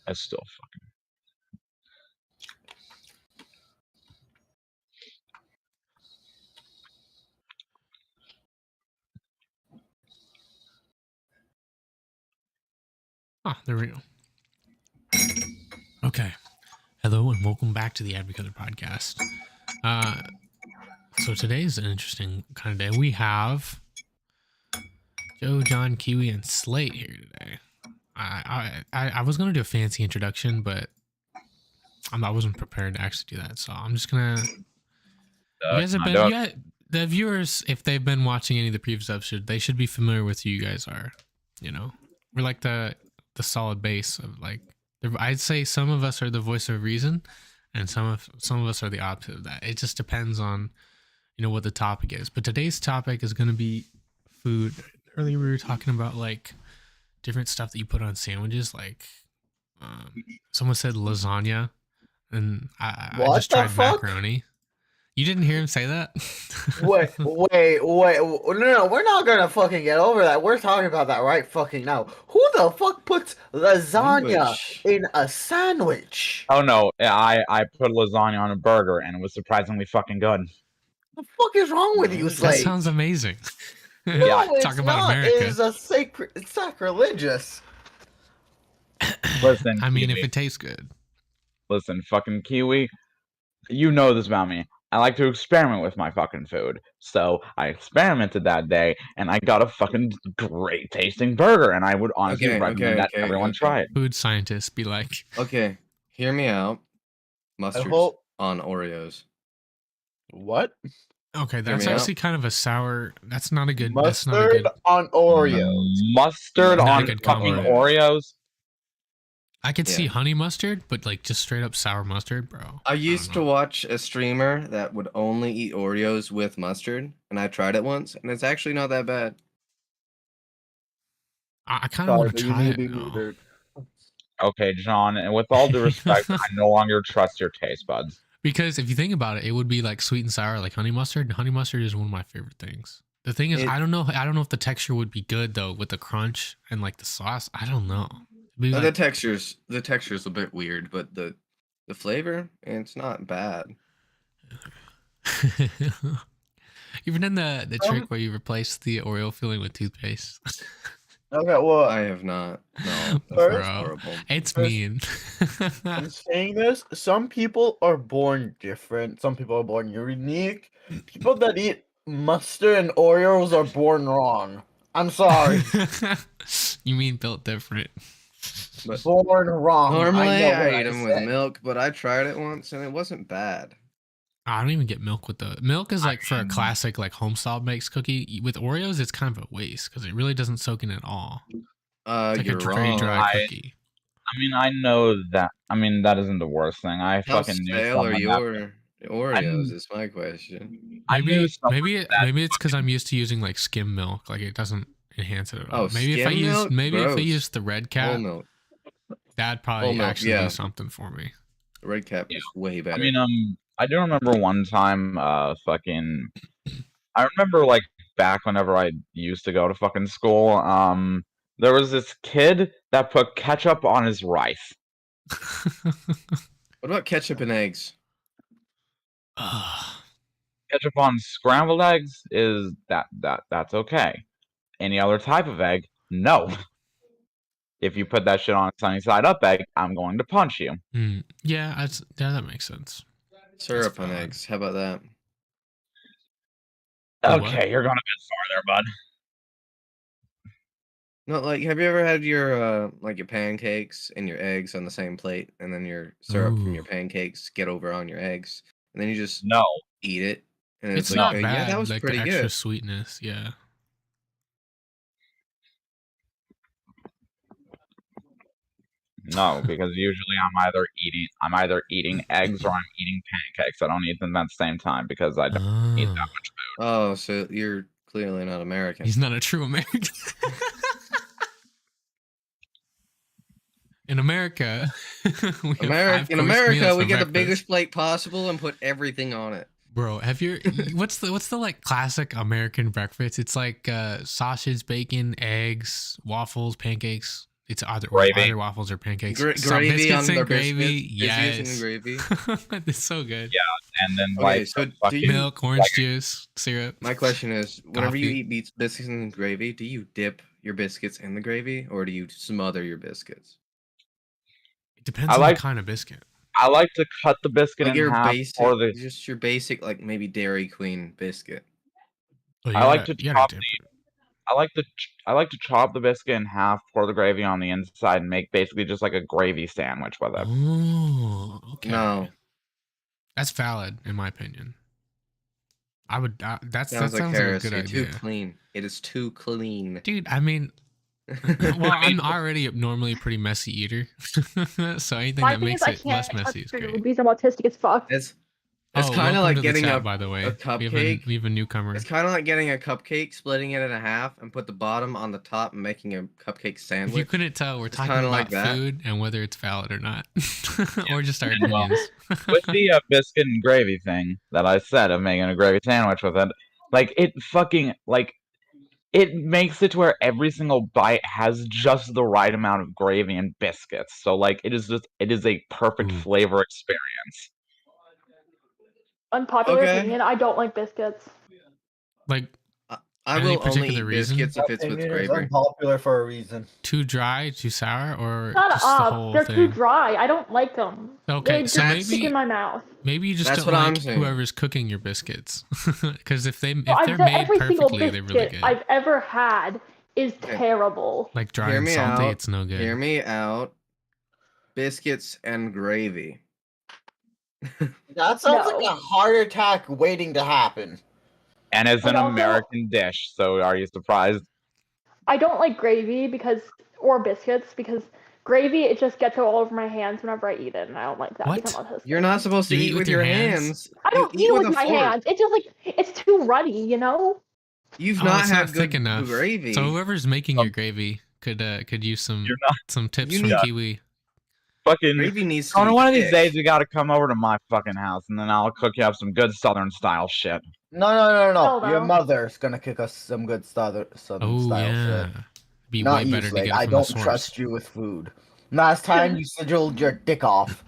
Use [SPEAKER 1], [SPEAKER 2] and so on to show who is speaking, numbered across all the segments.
[SPEAKER 1] That's still fucking.
[SPEAKER 2] Ah, there we go. Okay. Hello and welcome back to the AdviColor podcast. So today's an interesting kind of day. We have Joe, John, Kiwi, and Slate here today. I was gonna do a fancy introduction, but I wasn't prepared to actually do that. So I'm just gonna. You guys have been, the viewers, if they've been watching any of the previous episodes, they should be familiar with who you guys are. You know, we're like the solid base of like. I'd say some of us are the voice of reason, and some of us are the opposite of that. It just depends on, what the topic is. But today's topic is going to be food. Earlier we were talking about like different stuff that you put on sandwiches. Like someone said lasagna, and I just tried macaroni. You didn't hear him say that?
[SPEAKER 3] wait. No, we're not gonna fucking get over that. We're talking about that right fucking now. Who the fuck puts lasagna in a sandwich?
[SPEAKER 1] Oh no, I put lasagna on a burger and it was surprisingly fucking good.
[SPEAKER 3] The fuck is wrong with you, Slate?
[SPEAKER 2] That sounds amazing.
[SPEAKER 3] No, talk about America. It is it's sacrilegious.
[SPEAKER 1] Listen,
[SPEAKER 2] I mean, Kiwi. If it tastes good.
[SPEAKER 1] Listen, fucking Kiwi, you know this about me. I like to experiment with my fucking food. So I experimented that day, and I got a fucking great tasting burger, and I would honestly recommend that everyone try it.
[SPEAKER 2] Food scientists be like...
[SPEAKER 4] Okay, hear me out. Mustard on Oreos.
[SPEAKER 3] What?
[SPEAKER 2] Okay, that's actually kind of a sour... That's not a good...
[SPEAKER 3] Mustard on Oreos.
[SPEAKER 1] Mustard on fucking Oreos?
[SPEAKER 2] I could see honey mustard, but like just straight up sour mustard, bro.
[SPEAKER 4] I used to watch a streamer that would only eat Oreos with mustard, and I tried it once, and it's actually not that bad.
[SPEAKER 2] I kind of want to try it now.
[SPEAKER 1] Okay, John, and with all due respect, I no longer trust your taste buds.
[SPEAKER 2] Because if you think about it, it would be like sweet and sour, like honey mustard. Honey mustard is one of my favorite things. The thing is, I don't know if the texture would be good though with the crunch and like the sauce. I don't know.
[SPEAKER 4] Like, the texture's a bit weird, but the flavor, it's not bad.
[SPEAKER 2] You ever done the trick where you replace the Oreo filling with toothpaste?
[SPEAKER 3] Okay, well,
[SPEAKER 4] I have not. No,
[SPEAKER 2] that's horrible. It's mean.
[SPEAKER 3] I'm saying this. Some people are born different. Some people are born unique. People that eat mustard and Oreos are born wrong. I'm sorry.
[SPEAKER 2] You mean built different?
[SPEAKER 3] But born wrong.
[SPEAKER 4] Normally I eat them with milk, but I tried it once and it wasn't bad.
[SPEAKER 2] I don't even get milk with the milk is like for a classic like home style baked cookie. With Oreos, it's kind of a waste because it really doesn't soak in at all. It's like
[SPEAKER 4] you're
[SPEAKER 2] very dry cookie.
[SPEAKER 1] I mean, I know that. I mean, that isn't the worst thing. I fucking knew
[SPEAKER 4] someone your Oreos is my question.
[SPEAKER 2] Maybe it's because I'm used to using like skim milk. Like it doesn't enhance it at all. Maybe if I use the red cap, that'd probably actually do something for me.
[SPEAKER 4] The red cap is way better.
[SPEAKER 1] I mean, I do remember one time, I remember like back whenever I used to go to fucking school, there was this kid that put ketchup on his rice.
[SPEAKER 4] What about ketchup and eggs?
[SPEAKER 1] Ketchup on scrambled eggs is that's okay. Any other type of egg, no. If you put that shit on a sunny side up egg, I'm going to punch you.
[SPEAKER 2] Yeah, that makes sense.
[SPEAKER 4] Syrup on eggs. How about that?
[SPEAKER 1] Okay, you're going a bit far there, bud.
[SPEAKER 4] No, like, have you ever had your like your pancakes and your eggs on the same plate, and then your syrup from your pancakes get over on your eggs, and then you just eat it, and
[SPEAKER 2] it's
[SPEAKER 4] like,
[SPEAKER 2] not bad.
[SPEAKER 4] Yeah, that was
[SPEAKER 2] like
[SPEAKER 4] pretty
[SPEAKER 2] the extra
[SPEAKER 4] good.
[SPEAKER 2] Sweetness, yeah.
[SPEAKER 1] No, because usually I'm either eating eggs or I'm eating pancakes. I don't eat them at the same time because I don't eat that much food.
[SPEAKER 4] Oh, so you're clearly not American.
[SPEAKER 2] He's not a true American. In America,
[SPEAKER 4] we get the biggest plate possible and put everything on it.
[SPEAKER 2] Bro, have you? What's the like classic American breakfast? It's like sausage, bacon, eggs, waffles, pancakes. It's either
[SPEAKER 1] Gravy.
[SPEAKER 2] either waffles or pancakes. Some
[SPEAKER 4] Gravy
[SPEAKER 2] biscuits
[SPEAKER 4] on
[SPEAKER 2] and
[SPEAKER 4] their
[SPEAKER 2] gravy.
[SPEAKER 4] biscuits.
[SPEAKER 2] Yes.
[SPEAKER 4] Biscuits and gravy.
[SPEAKER 2] It's so good.
[SPEAKER 1] Yeah, and then
[SPEAKER 4] Okay,
[SPEAKER 1] like
[SPEAKER 4] so
[SPEAKER 1] the
[SPEAKER 4] do
[SPEAKER 1] fucking
[SPEAKER 4] you-
[SPEAKER 2] Milk, orange juice, syrup.
[SPEAKER 4] My question is, whenever you
[SPEAKER 2] Coffee.
[SPEAKER 4] eat biscuits and gravy, do you dip your biscuits in the gravy or do you smother your biscuits?
[SPEAKER 2] It depends
[SPEAKER 1] I
[SPEAKER 2] on
[SPEAKER 1] like-
[SPEAKER 2] the kind of biscuit.
[SPEAKER 1] I like to cut the biscuit
[SPEAKER 4] Like
[SPEAKER 1] in
[SPEAKER 4] your
[SPEAKER 1] half
[SPEAKER 4] basic,
[SPEAKER 1] for the.
[SPEAKER 4] just your basic, like maybe Dairy Queen biscuit.
[SPEAKER 2] Oh,
[SPEAKER 1] I like to
[SPEAKER 2] you gotta
[SPEAKER 1] chop
[SPEAKER 2] dip it.
[SPEAKER 1] I like to chop the biscuit in half, pour the gravy on the inside, and make basically just like a gravy sandwich with it.
[SPEAKER 2] Oh, okay.
[SPEAKER 4] No,
[SPEAKER 2] That's valid in my opinion. I would. that
[SPEAKER 4] sounds like
[SPEAKER 2] sounds like a
[SPEAKER 4] heresy.
[SPEAKER 2] good
[SPEAKER 4] Too
[SPEAKER 2] idea,
[SPEAKER 4] clean. It is too clean.
[SPEAKER 2] dude. I mean, well, I'm already a normally pretty messy eater, so anything
[SPEAKER 5] My
[SPEAKER 2] that
[SPEAKER 5] thing
[SPEAKER 2] makes
[SPEAKER 5] is I
[SPEAKER 2] it
[SPEAKER 5] can't
[SPEAKER 2] less
[SPEAKER 5] touch
[SPEAKER 2] messy is
[SPEAKER 5] food
[SPEAKER 2] great.
[SPEAKER 5] because I'm autistic as fuck.
[SPEAKER 4] It's kind of
[SPEAKER 2] welcome
[SPEAKER 4] like
[SPEAKER 2] to the
[SPEAKER 4] getting
[SPEAKER 2] chat,
[SPEAKER 4] a
[SPEAKER 2] by the way.
[SPEAKER 4] cupcake.
[SPEAKER 2] We have a newcomer.
[SPEAKER 4] It's kind of like getting a cupcake, splitting it in half, and put the bottom on the top and making a cupcake
[SPEAKER 2] If you
[SPEAKER 4] sandwich.
[SPEAKER 2] couldn't tell, we're
[SPEAKER 4] It's
[SPEAKER 2] talking
[SPEAKER 4] kinda
[SPEAKER 2] about
[SPEAKER 4] like that.
[SPEAKER 2] food and whether it's valid or not, or just our
[SPEAKER 1] Well,
[SPEAKER 2] opinions.
[SPEAKER 1] With the biscuit and gravy thing that I said of making a gravy sandwich with it, like it fucking like it makes it to where every single bite has just the right amount of gravy and biscuits. So like it is a perfect
[SPEAKER 2] Ooh.
[SPEAKER 1] flavor experience.
[SPEAKER 5] Unpopular
[SPEAKER 4] Okay.
[SPEAKER 5] opinion, I don't like biscuits.
[SPEAKER 2] Like
[SPEAKER 4] I
[SPEAKER 2] Any
[SPEAKER 4] will only
[SPEAKER 2] particular
[SPEAKER 4] eat
[SPEAKER 2] reason?
[SPEAKER 4] biscuits if it's with
[SPEAKER 3] Opinion is
[SPEAKER 4] gravy.
[SPEAKER 3] unpopular for a reason.
[SPEAKER 2] too dry, too sour, or
[SPEAKER 5] Shut
[SPEAKER 2] just the
[SPEAKER 5] up.
[SPEAKER 2] whole
[SPEAKER 5] They're too
[SPEAKER 2] thing.
[SPEAKER 5] dry. I don't like them.
[SPEAKER 2] Okay,
[SPEAKER 5] They
[SPEAKER 2] so
[SPEAKER 5] just stick
[SPEAKER 2] maybe
[SPEAKER 5] in my mouth.
[SPEAKER 2] maybe you just
[SPEAKER 4] That's
[SPEAKER 2] don't
[SPEAKER 4] what I'm
[SPEAKER 2] like
[SPEAKER 4] saying.
[SPEAKER 2] whoever's cooking your biscuits, because if they're
[SPEAKER 5] I've
[SPEAKER 2] made
[SPEAKER 5] every single
[SPEAKER 2] perfectly, they're really
[SPEAKER 5] biscuit
[SPEAKER 2] good.
[SPEAKER 5] I've ever had is
[SPEAKER 4] Okay.
[SPEAKER 5] terrible.
[SPEAKER 2] Like dry
[SPEAKER 4] Hear
[SPEAKER 2] and
[SPEAKER 4] me
[SPEAKER 2] salty,
[SPEAKER 4] out.
[SPEAKER 2] it's no good.
[SPEAKER 4] Hear me out. Biscuits and gravy.
[SPEAKER 3] That sounds
[SPEAKER 5] No.
[SPEAKER 3] like a heart attack waiting to happen.
[SPEAKER 1] And it's an
[SPEAKER 5] And also-
[SPEAKER 1] American dish, so are you surprised?
[SPEAKER 5] I don't like gravy or biscuits because gravy, it just gets all over my hands whenever I eat it, and I don't like that
[SPEAKER 2] What?
[SPEAKER 5] because I'm autistic.
[SPEAKER 4] You're not supposed to
[SPEAKER 2] You
[SPEAKER 4] eat with your hands.
[SPEAKER 5] I don't
[SPEAKER 4] You
[SPEAKER 5] eat it with
[SPEAKER 4] a
[SPEAKER 5] my
[SPEAKER 4] fork.
[SPEAKER 5] hands. It's just like, it's too runny, you know?
[SPEAKER 4] You've
[SPEAKER 2] Oh,
[SPEAKER 4] not
[SPEAKER 2] it's
[SPEAKER 4] had
[SPEAKER 2] not thick
[SPEAKER 4] good
[SPEAKER 2] enough.
[SPEAKER 4] gravy.
[SPEAKER 2] So whoever's making your gravy could use some
[SPEAKER 1] You're not
[SPEAKER 2] tips
[SPEAKER 4] You
[SPEAKER 2] from
[SPEAKER 1] need-
[SPEAKER 2] Kiwi.
[SPEAKER 1] fucking.
[SPEAKER 4] Gravy needs to
[SPEAKER 1] Connor,
[SPEAKER 4] be
[SPEAKER 1] one of these
[SPEAKER 4] thick.
[SPEAKER 1] days you gotta come over to my fucking house, and then I'll cook you up some good Southern style shit.
[SPEAKER 3] No.
[SPEAKER 5] Oh,
[SPEAKER 3] Your
[SPEAKER 5] no.
[SPEAKER 3] mother's gonna cook us some good Southern
[SPEAKER 2] Oh
[SPEAKER 3] style
[SPEAKER 2] yeah,
[SPEAKER 3] shit.
[SPEAKER 2] be
[SPEAKER 3] Not
[SPEAKER 2] way
[SPEAKER 3] you,
[SPEAKER 2] better to
[SPEAKER 3] Slade.
[SPEAKER 2] get it
[SPEAKER 3] I
[SPEAKER 2] from
[SPEAKER 3] don't
[SPEAKER 2] the source.
[SPEAKER 3] trust you with food. Last time you sigiled your dick off.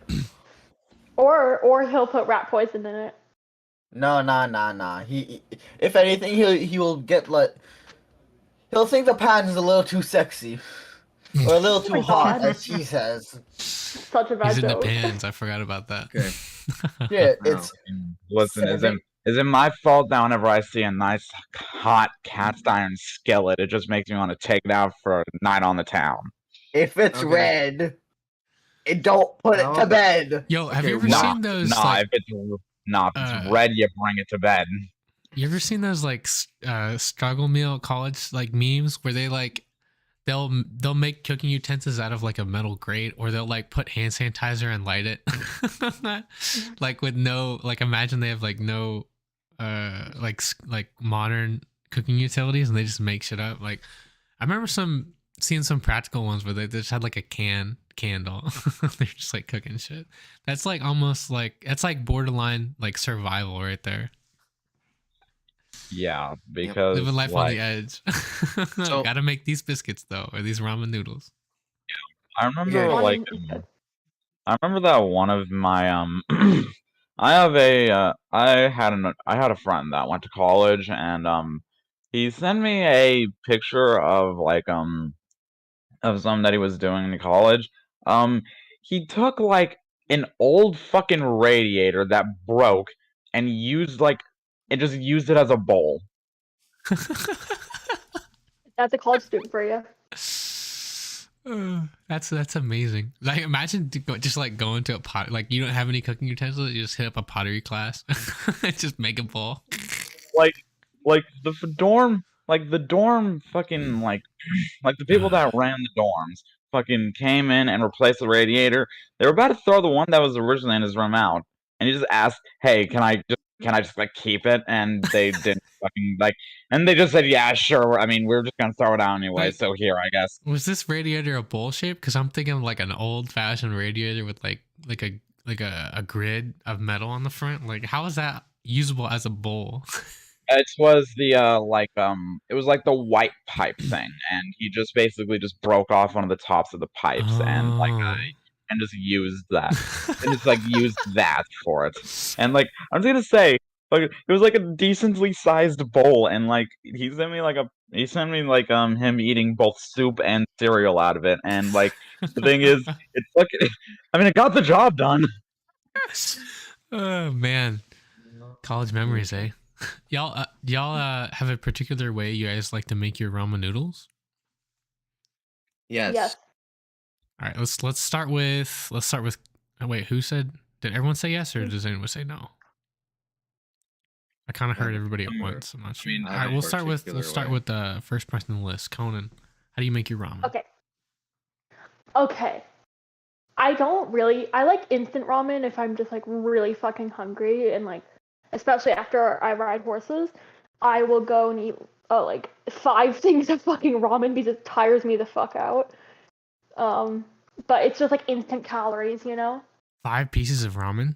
[SPEAKER 5] Or he'll put rat poison in it.
[SPEAKER 3] Nah. He if anything, he will get he'll think the pan is a little too sexy. Or a little
[SPEAKER 5] Oh my
[SPEAKER 3] too hot,
[SPEAKER 5] God.
[SPEAKER 3] as he says.
[SPEAKER 5] Such a bad
[SPEAKER 2] He's in the
[SPEAKER 5] joke.
[SPEAKER 2] pans. I forgot about that.
[SPEAKER 4] Okay.
[SPEAKER 3] Yeah,
[SPEAKER 4] No.
[SPEAKER 3] it's
[SPEAKER 1] Listen,
[SPEAKER 3] Seven.
[SPEAKER 1] is it my fault that whenever I see a nice hot cast iron skillet, it just makes me want to take it out for a night on the town?
[SPEAKER 3] if it's
[SPEAKER 4] Okay.
[SPEAKER 3] red, don't put it
[SPEAKER 4] How
[SPEAKER 3] to
[SPEAKER 4] about-
[SPEAKER 3] bed.
[SPEAKER 2] Yo, have
[SPEAKER 4] Okay,
[SPEAKER 2] you ever
[SPEAKER 1] Nah,
[SPEAKER 2] seen those?
[SPEAKER 1] nah,
[SPEAKER 2] like,
[SPEAKER 1] if it's red, you bring it to bed.
[SPEAKER 2] you ever seen those like struggle meal college like memes where they like they'll make cooking utensils out of like a metal grate, or they'll like put hand sanitizer and light it, like with no like imagine they have like no like modern cooking utilities and they just make shit up. Like I remember seeing some practical ones where they just had like a candle. They're just like cooking shit. That's like almost like that's like borderline like survival right there.
[SPEAKER 1] Yeah, because
[SPEAKER 2] Living life on the edge.
[SPEAKER 4] So-
[SPEAKER 2] Gotta make these biscuits though, or these ramen noodles.
[SPEAKER 1] I remember
[SPEAKER 4] Yeah.
[SPEAKER 1] like I remember that one of my I had a friend that went to college, and he sent me a picture of like of something that he was doing in college. He took like an old fucking radiator that broke and used just used it as a bowl.
[SPEAKER 5] That's a college student for you.
[SPEAKER 2] That's amazing. Like imagine just like going to a pot, like you don't have any cooking utensils, you just hit up a pottery class and just make a bowl.
[SPEAKER 1] Like the dorm fucking like the people that ran the dorms fucking came in and replaced the radiator. They were about to throw the one that was originally in his room out, and he just asked, "Hey, can I just like keep it?" And they didn't fucking like, and they just said, "Yeah, sure. I mean, we're just gonna throw it out anyway,
[SPEAKER 2] Wait.
[SPEAKER 1] so here, I guess."
[SPEAKER 2] Was this radiator a bowl shape? Because I'm thinking like an old fashioned radiator with like a grid of metal on the front. Like how is that usable as a bowl?
[SPEAKER 1] It was the it was like the white pipe thing, and he just basically just broke off one of the tops of the pipes and just used that and just like used that for it. And like I'm just gonna say, like it was like a decently sized bowl, and like he sent me him eating both soup and cereal out of it, and like the thing is, it's like I mean, it got the job done.
[SPEAKER 2] Oh man, college memories, eh? Y'all have a particular way you guys like to make your ramen noodles?
[SPEAKER 4] Yes.
[SPEAKER 5] Yes.
[SPEAKER 2] All right, let's start with oh, wait, who said? Did everyone say yes, or does anyone say no? I kind of heard everybody at once. I'm not sure. All right, we'll start with the first person on the list, Conan. How do you make your ramen?
[SPEAKER 5] Okay. I like instant ramen if I'm just like really fucking hungry, and like especially after I ride horses, I will go and eat like 5 things of fucking ramen because it tires me the fuck out. But it's just like instant calories, you know?
[SPEAKER 2] 5 pieces of ramen?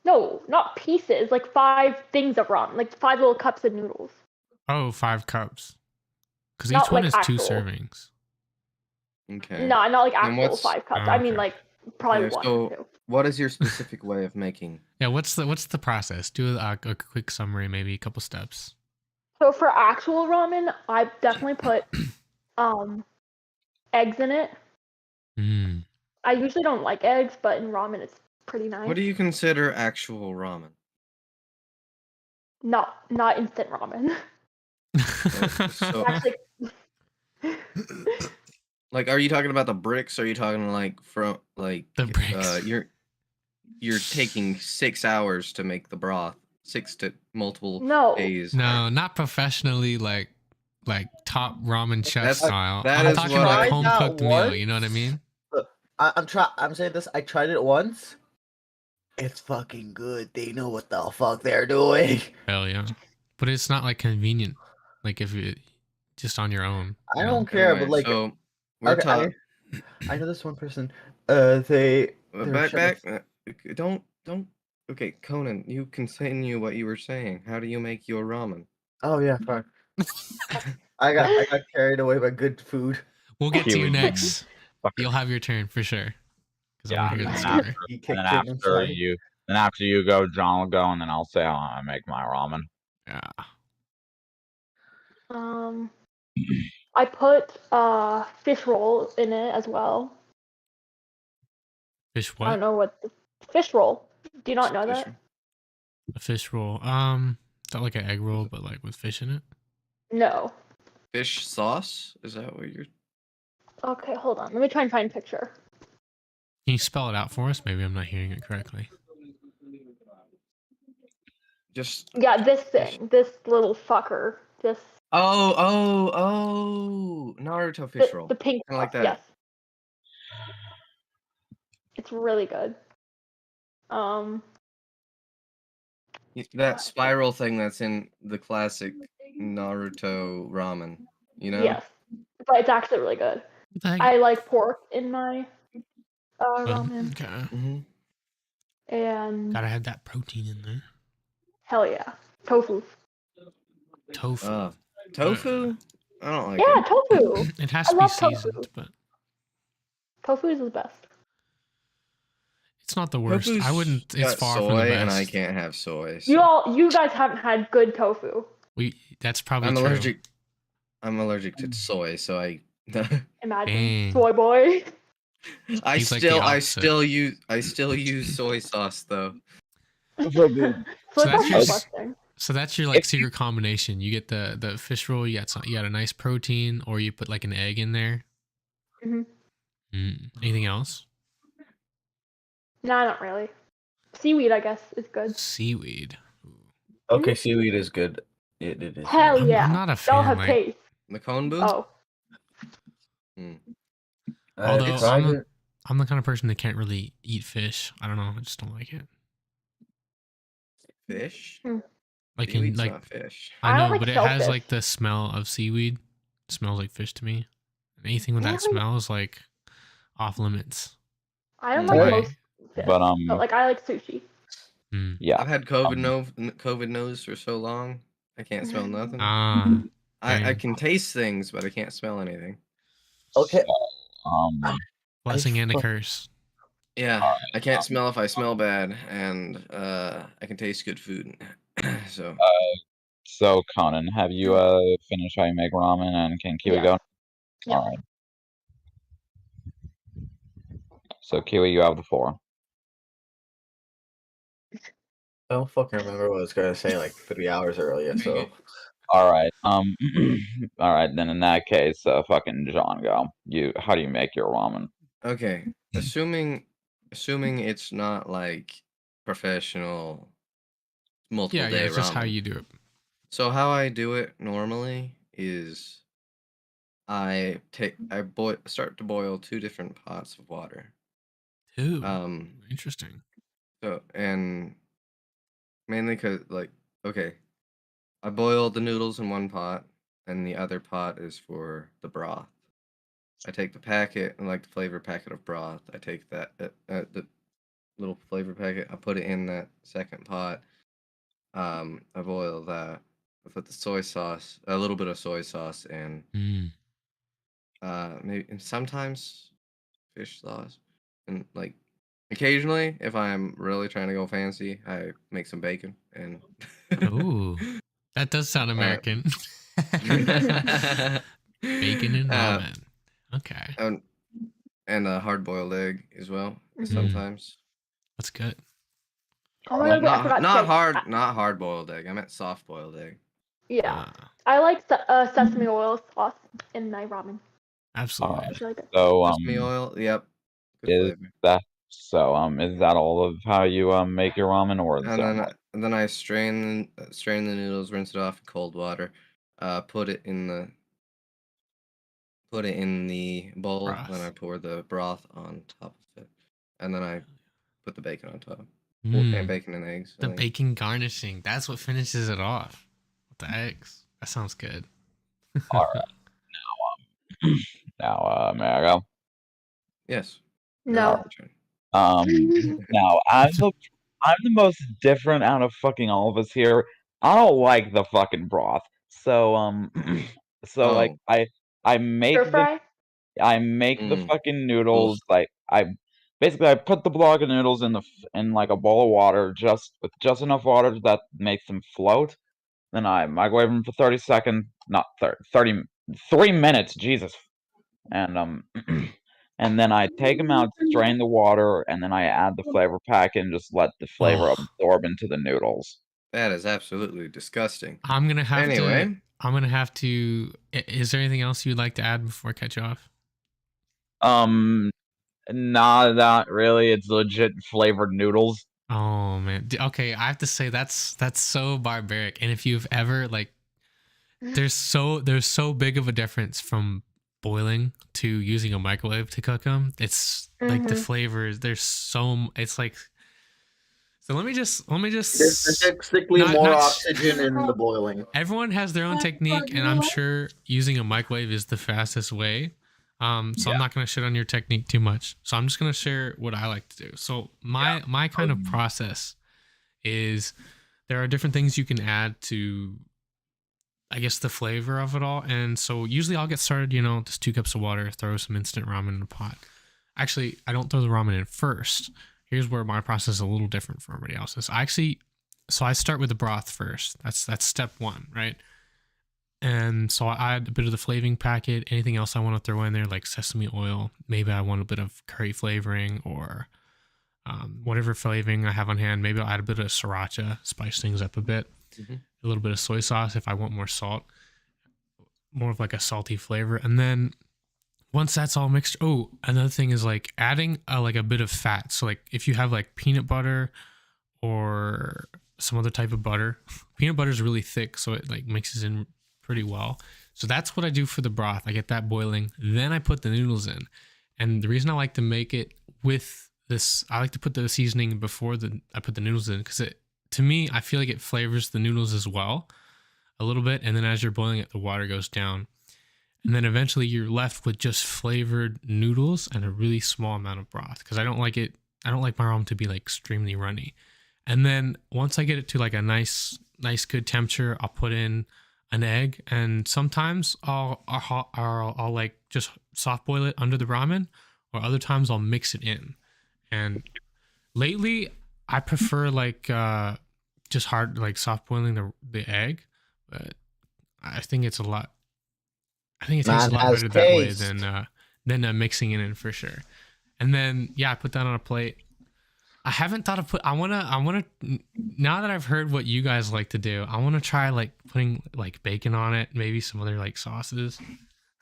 [SPEAKER 5] No, not pieces, like 5 things of ramen, like 5 little cups of noodles.
[SPEAKER 2] Oh, 5 cups. Because each one is 2 servings.
[SPEAKER 4] Okay.
[SPEAKER 5] No, not like actual 5 cups. I mean like probably 1 or 2.
[SPEAKER 4] What is your specific way of making?
[SPEAKER 2] Yeah, what's the process? Do a quick summary, maybe a couple steps.
[SPEAKER 5] So for actual ramen, I definitely put eggs in it. I usually don't like eggs, but in ramen it's pretty nice.
[SPEAKER 4] What do you consider actual ramen?
[SPEAKER 5] Not instant ramen.
[SPEAKER 4] So,
[SPEAKER 5] Actually,
[SPEAKER 4] like, are you talking about the bricks? Or are you talking like from like
[SPEAKER 2] the bricks?
[SPEAKER 4] You're taking 6 hours to make the broth, 6 to multiple days.
[SPEAKER 2] No, not professionally, like top ramen chef style.
[SPEAKER 4] That
[SPEAKER 2] I'm
[SPEAKER 4] is
[SPEAKER 2] talking
[SPEAKER 4] what
[SPEAKER 2] like home cooked meal. You know what I mean?
[SPEAKER 3] I'm saying this. I tried it once. It's fucking good. They know what the fuck they're doing.
[SPEAKER 2] Hell yeah, but it's not like convenient. Like if you just on your own.
[SPEAKER 3] I don't care, but like,
[SPEAKER 4] so we're talking.
[SPEAKER 3] I know this one person. They
[SPEAKER 4] back. Don't. Okay, Conan, you continue what you were saying. How do you make your ramen?
[SPEAKER 3] Oh yeah, fine. I got carried away by good food.
[SPEAKER 2] We'll get to you next. You'll have your turn for sure.
[SPEAKER 1] Yeah, and after you go, John will go, and then I'll say how I make my ramen.
[SPEAKER 2] Yeah.
[SPEAKER 5] I put fish roll in it as well.
[SPEAKER 2] Fish what?
[SPEAKER 5] I don't know what the fish roll. Do you not know that?
[SPEAKER 2] A fish roll. Is that like an egg roll, but like with fish in it?
[SPEAKER 5] No.
[SPEAKER 4] Fish sauce? Is that what you're?
[SPEAKER 5] Okay, hold on. Let me try and find a picture.
[SPEAKER 2] Can you spell it out for us? Maybe I'm not hearing it correctly.
[SPEAKER 5] This thing, this little fucker, this.
[SPEAKER 4] Oh! Naruto fish roll.
[SPEAKER 5] The pink
[SPEAKER 4] kind of like that.
[SPEAKER 5] Yes. It's really good.
[SPEAKER 4] That spiral thing that's in the classic Naruto ramen, you know?
[SPEAKER 5] Yes, but it's actually really good. I like pork in my ramen.
[SPEAKER 2] Okay.
[SPEAKER 4] Mm-hmm.
[SPEAKER 5] And
[SPEAKER 2] gotta have that protein in there.
[SPEAKER 5] Hell yeah, tofu.
[SPEAKER 2] Tofu.
[SPEAKER 4] Tofu? I don't like
[SPEAKER 5] it. Tofu.
[SPEAKER 2] It has to be seasoned, but
[SPEAKER 5] tofu is the best.
[SPEAKER 2] It's not the worst.
[SPEAKER 4] Tofu's
[SPEAKER 2] I wouldn't. It's far
[SPEAKER 4] soy,
[SPEAKER 2] from the best.
[SPEAKER 4] And I can't have soy. So.
[SPEAKER 5] You guys haven't had good tofu.
[SPEAKER 2] That's probably
[SPEAKER 4] I'm
[SPEAKER 2] true.
[SPEAKER 4] allergic to soy, so I
[SPEAKER 5] imagine soy boy.
[SPEAKER 4] I still use soy sauce though.
[SPEAKER 2] So that's your like secret combination. You get the fish roll. You got a nice protein, or you put like an egg in there. Anything else?
[SPEAKER 5] No, not really. Seaweed, I guess, is good.
[SPEAKER 2] Seaweed.
[SPEAKER 3] Okay, seaweed is good. It is.
[SPEAKER 5] Hell yeah.
[SPEAKER 2] I'm not a fan.
[SPEAKER 5] They'll have taste.
[SPEAKER 4] The cone boots?
[SPEAKER 5] Oh.
[SPEAKER 2] Although I'm the kind of person that can't really eat fish. I don't know. I just don't like it.
[SPEAKER 4] Fish?
[SPEAKER 2] Like
[SPEAKER 4] Seaweed's
[SPEAKER 2] in like
[SPEAKER 4] not fish.
[SPEAKER 2] I know, but it has like the smell of seaweed. It smells like fish to me. And anything with that smell is like off limits.
[SPEAKER 5] I don't like most fish, but like I like sushi.
[SPEAKER 1] Yeah,
[SPEAKER 4] I've had COVID nose for so long. I can't smell nothing.
[SPEAKER 2] Ah,
[SPEAKER 4] I
[SPEAKER 2] dang.
[SPEAKER 4] can taste things, but I can't smell anything.
[SPEAKER 3] Okay.
[SPEAKER 2] Blessing and a curse.
[SPEAKER 4] Yeah, I can't smell if I smell bad, and I can taste good food. So
[SPEAKER 1] So Conan, have you finished how you make ramen and can Kiwi
[SPEAKER 5] Yeah.
[SPEAKER 1] go?
[SPEAKER 5] Yeah.
[SPEAKER 1] All right. So Kiwi, you have the floor.
[SPEAKER 3] I don't fucking remember what I was gonna say like 3 hours earlier. So
[SPEAKER 1] All right. All right. Then in that case, fucking John, go. How do you make your ramen?
[SPEAKER 4] okay, assuming it's not like professional multiple
[SPEAKER 2] Yeah,
[SPEAKER 4] day
[SPEAKER 2] it's just how
[SPEAKER 4] ramen.
[SPEAKER 2] you do it.
[SPEAKER 4] So how I do it normally is I start to boil 2 different pots of water.
[SPEAKER 2] Ooh,
[SPEAKER 4] Um,
[SPEAKER 2] interesting.
[SPEAKER 4] so and mainly because okay, I boil the noodles in one pot, and the other pot is for the broth. I take the packet and like the flavor packet of broth. I take that the little flavor packet. I put it in that second pot. I boil that. I put the soy sauce, a little bit of soy sauce, and
[SPEAKER 2] Mm.
[SPEAKER 4] maybe and sometimes fish sauce, and like occasionally, if I'm really trying to go fancy, I make some bacon and.
[SPEAKER 2] Ooh, that does sound American. Bacon and
[SPEAKER 4] uh,
[SPEAKER 2] ramen. Okay,
[SPEAKER 4] and a hard boiled egg as well
[SPEAKER 5] Mhm.
[SPEAKER 4] sometimes.
[SPEAKER 2] that's good.
[SPEAKER 5] Oh my god, wait, I
[SPEAKER 4] Not
[SPEAKER 5] forgot to
[SPEAKER 4] not
[SPEAKER 5] say.
[SPEAKER 4] hard not hard boiled egg. I meant soft boiled egg.
[SPEAKER 5] Yeah. I like sesame oil sauce in my ramen.
[SPEAKER 1] All
[SPEAKER 2] Absolutely.
[SPEAKER 1] right.
[SPEAKER 5] It's really good.
[SPEAKER 1] So
[SPEAKER 4] Sesame oil. Yep. Good
[SPEAKER 1] is
[SPEAKER 4] flavor.
[SPEAKER 1] that is that all of how you make your ramen, or is
[SPEAKER 4] And
[SPEAKER 1] there
[SPEAKER 4] then
[SPEAKER 1] more?
[SPEAKER 4] and then I strain the noodles, rinse it off in cold water, put it in the bowl. Then I
[SPEAKER 2] Broth.
[SPEAKER 4] pour the broth on top of it, and then I put the bacon on top. And
[SPEAKER 2] Mm,
[SPEAKER 4] bacon and eggs. I
[SPEAKER 2] the
[SPEAKER 4] think.
[SPEAKER 2] bacon garnishing. That's what finishes it off. With the eggs. That sounds good.
[SPEAKER 1] All right. Now, may I go?
[SPEAKER 4] Yes.
[SPEAKER 5] No.
[SPEAKER 1] Now I'm the most different out of fucking all of us here. I don't like the fucking broth. So so like
[SPEAKER 4] Oh.
[SPEAKER 1] I
[SPEAKER 5] Stir
[SPEAKER 1] make the
[SPEAKER 5] fry?
[SPEAKER 1] I make the
[SPEAKER 4] Mm.
[SPEAKER 1] fucking
[SPEAKER 4] Ugh.
[SPEAKER 1] noodles like I put the block of noodles in like a bowl of water with just enough water that makes them float. Then I microwave them for 30 seconds, not 30, 3 minutes, Jesus. And and then I take them out, strain the water, and then I add the flavor pack and just let the flavor
[SPEAKER 2] Oh,
[SPEAKER 1] absorb into the noodles.
[SPEAKER 4] That is absolutely disgusting.
[SPEAKER 2] I'm gonna have to.
[SPEAKER 4] Anyway,
[SPEAKER 2] I'm gonna have to. Is there anything else you'd like to add before I cut you off?
[SPEAKER 1] Um, nah, not really. It's legit flavored noodles.
[SPEAKER 2] Oh man. Okay, I have to say that's so barbaric. And if you've ever like, there's so big of a difference from boiling to using a microwave to cook them. It's like the
[SPEAKER 5] Mhm.
[SPEAKER 2] flavors. It's like. So let me just
[SPEAKER 3] there's statistically
[SPEAKER 2] not
[SPEAKER 3] more
[SPEAKER 2] not.
[SPEAKER 3] oxygen in the boiling.
[SPEAKER 2] Everyone has their own technique, and I'm sure using a microwave is the fastest way. So I'm not gonna shit on your technique too much. So I'm just gonna share what I like to do. So my kind of process is there are different things you can add to, I guess, the flavor of it all. And so usually I'll get started, just 2 cups of water, throw some instant ramen in a pot. Actually, I don't throw the ramen in first. Here's where my process is a little different from everybody else's. So I start with the broth first. That's step one, right? And so I add a bit of the flavoring packet, anything else I want to throw in there, like sesame oil. Maybe I want a bit of curry flavoring or whatever flavoring I have on hand. Maybe I'll add a bit of sriracha, spice things up a bit.
[SPEAKER 4] Mhm.
[SPEAKER 2] A little bit of soy sauce if I want more salt, more of like a salty flavor. And then once that's all mixed, oh, another thing is like adding like a bit of fat. So like if you have like peanut butter or some other type of butter, peanut butter is really thick, so it like mixes in pretty well. So that's what I do for the broth. I get that boiling, then I put the noodles in. And the reason I like to make it with this, I like to put the seasoning before I put the noodles in, because to me, I feel like it flavors the noodles as well a little bit. And then as you're boiling it, the water goes down. And then eventually you're left with just flavored noodles and a really small amount of broth, because I don't like my ramen to be like extremely runny. And then once I get it to like a nice nice good temperature, I'll put in an egg, and sometimes I'll like just soft boil it under the ramen, or other times I'll mix it in. And lately, I prefer like just hard like soft boiling the egg, but I think it's a lot. I think it tastes
[SPEAKER 3] Man
[SPEAKER 2] a lot
[SPEAKER 3] has
[SPEAKER 2] better that way
[SPEAKER 3] taste.
[SPEAKER 2] than mixing it in for sure. And then I put that on a plate. I haven't thought of I wanna now that I've heard what you guys like to do, I wanna try like putting like bacon on it, maybe some other like sauces.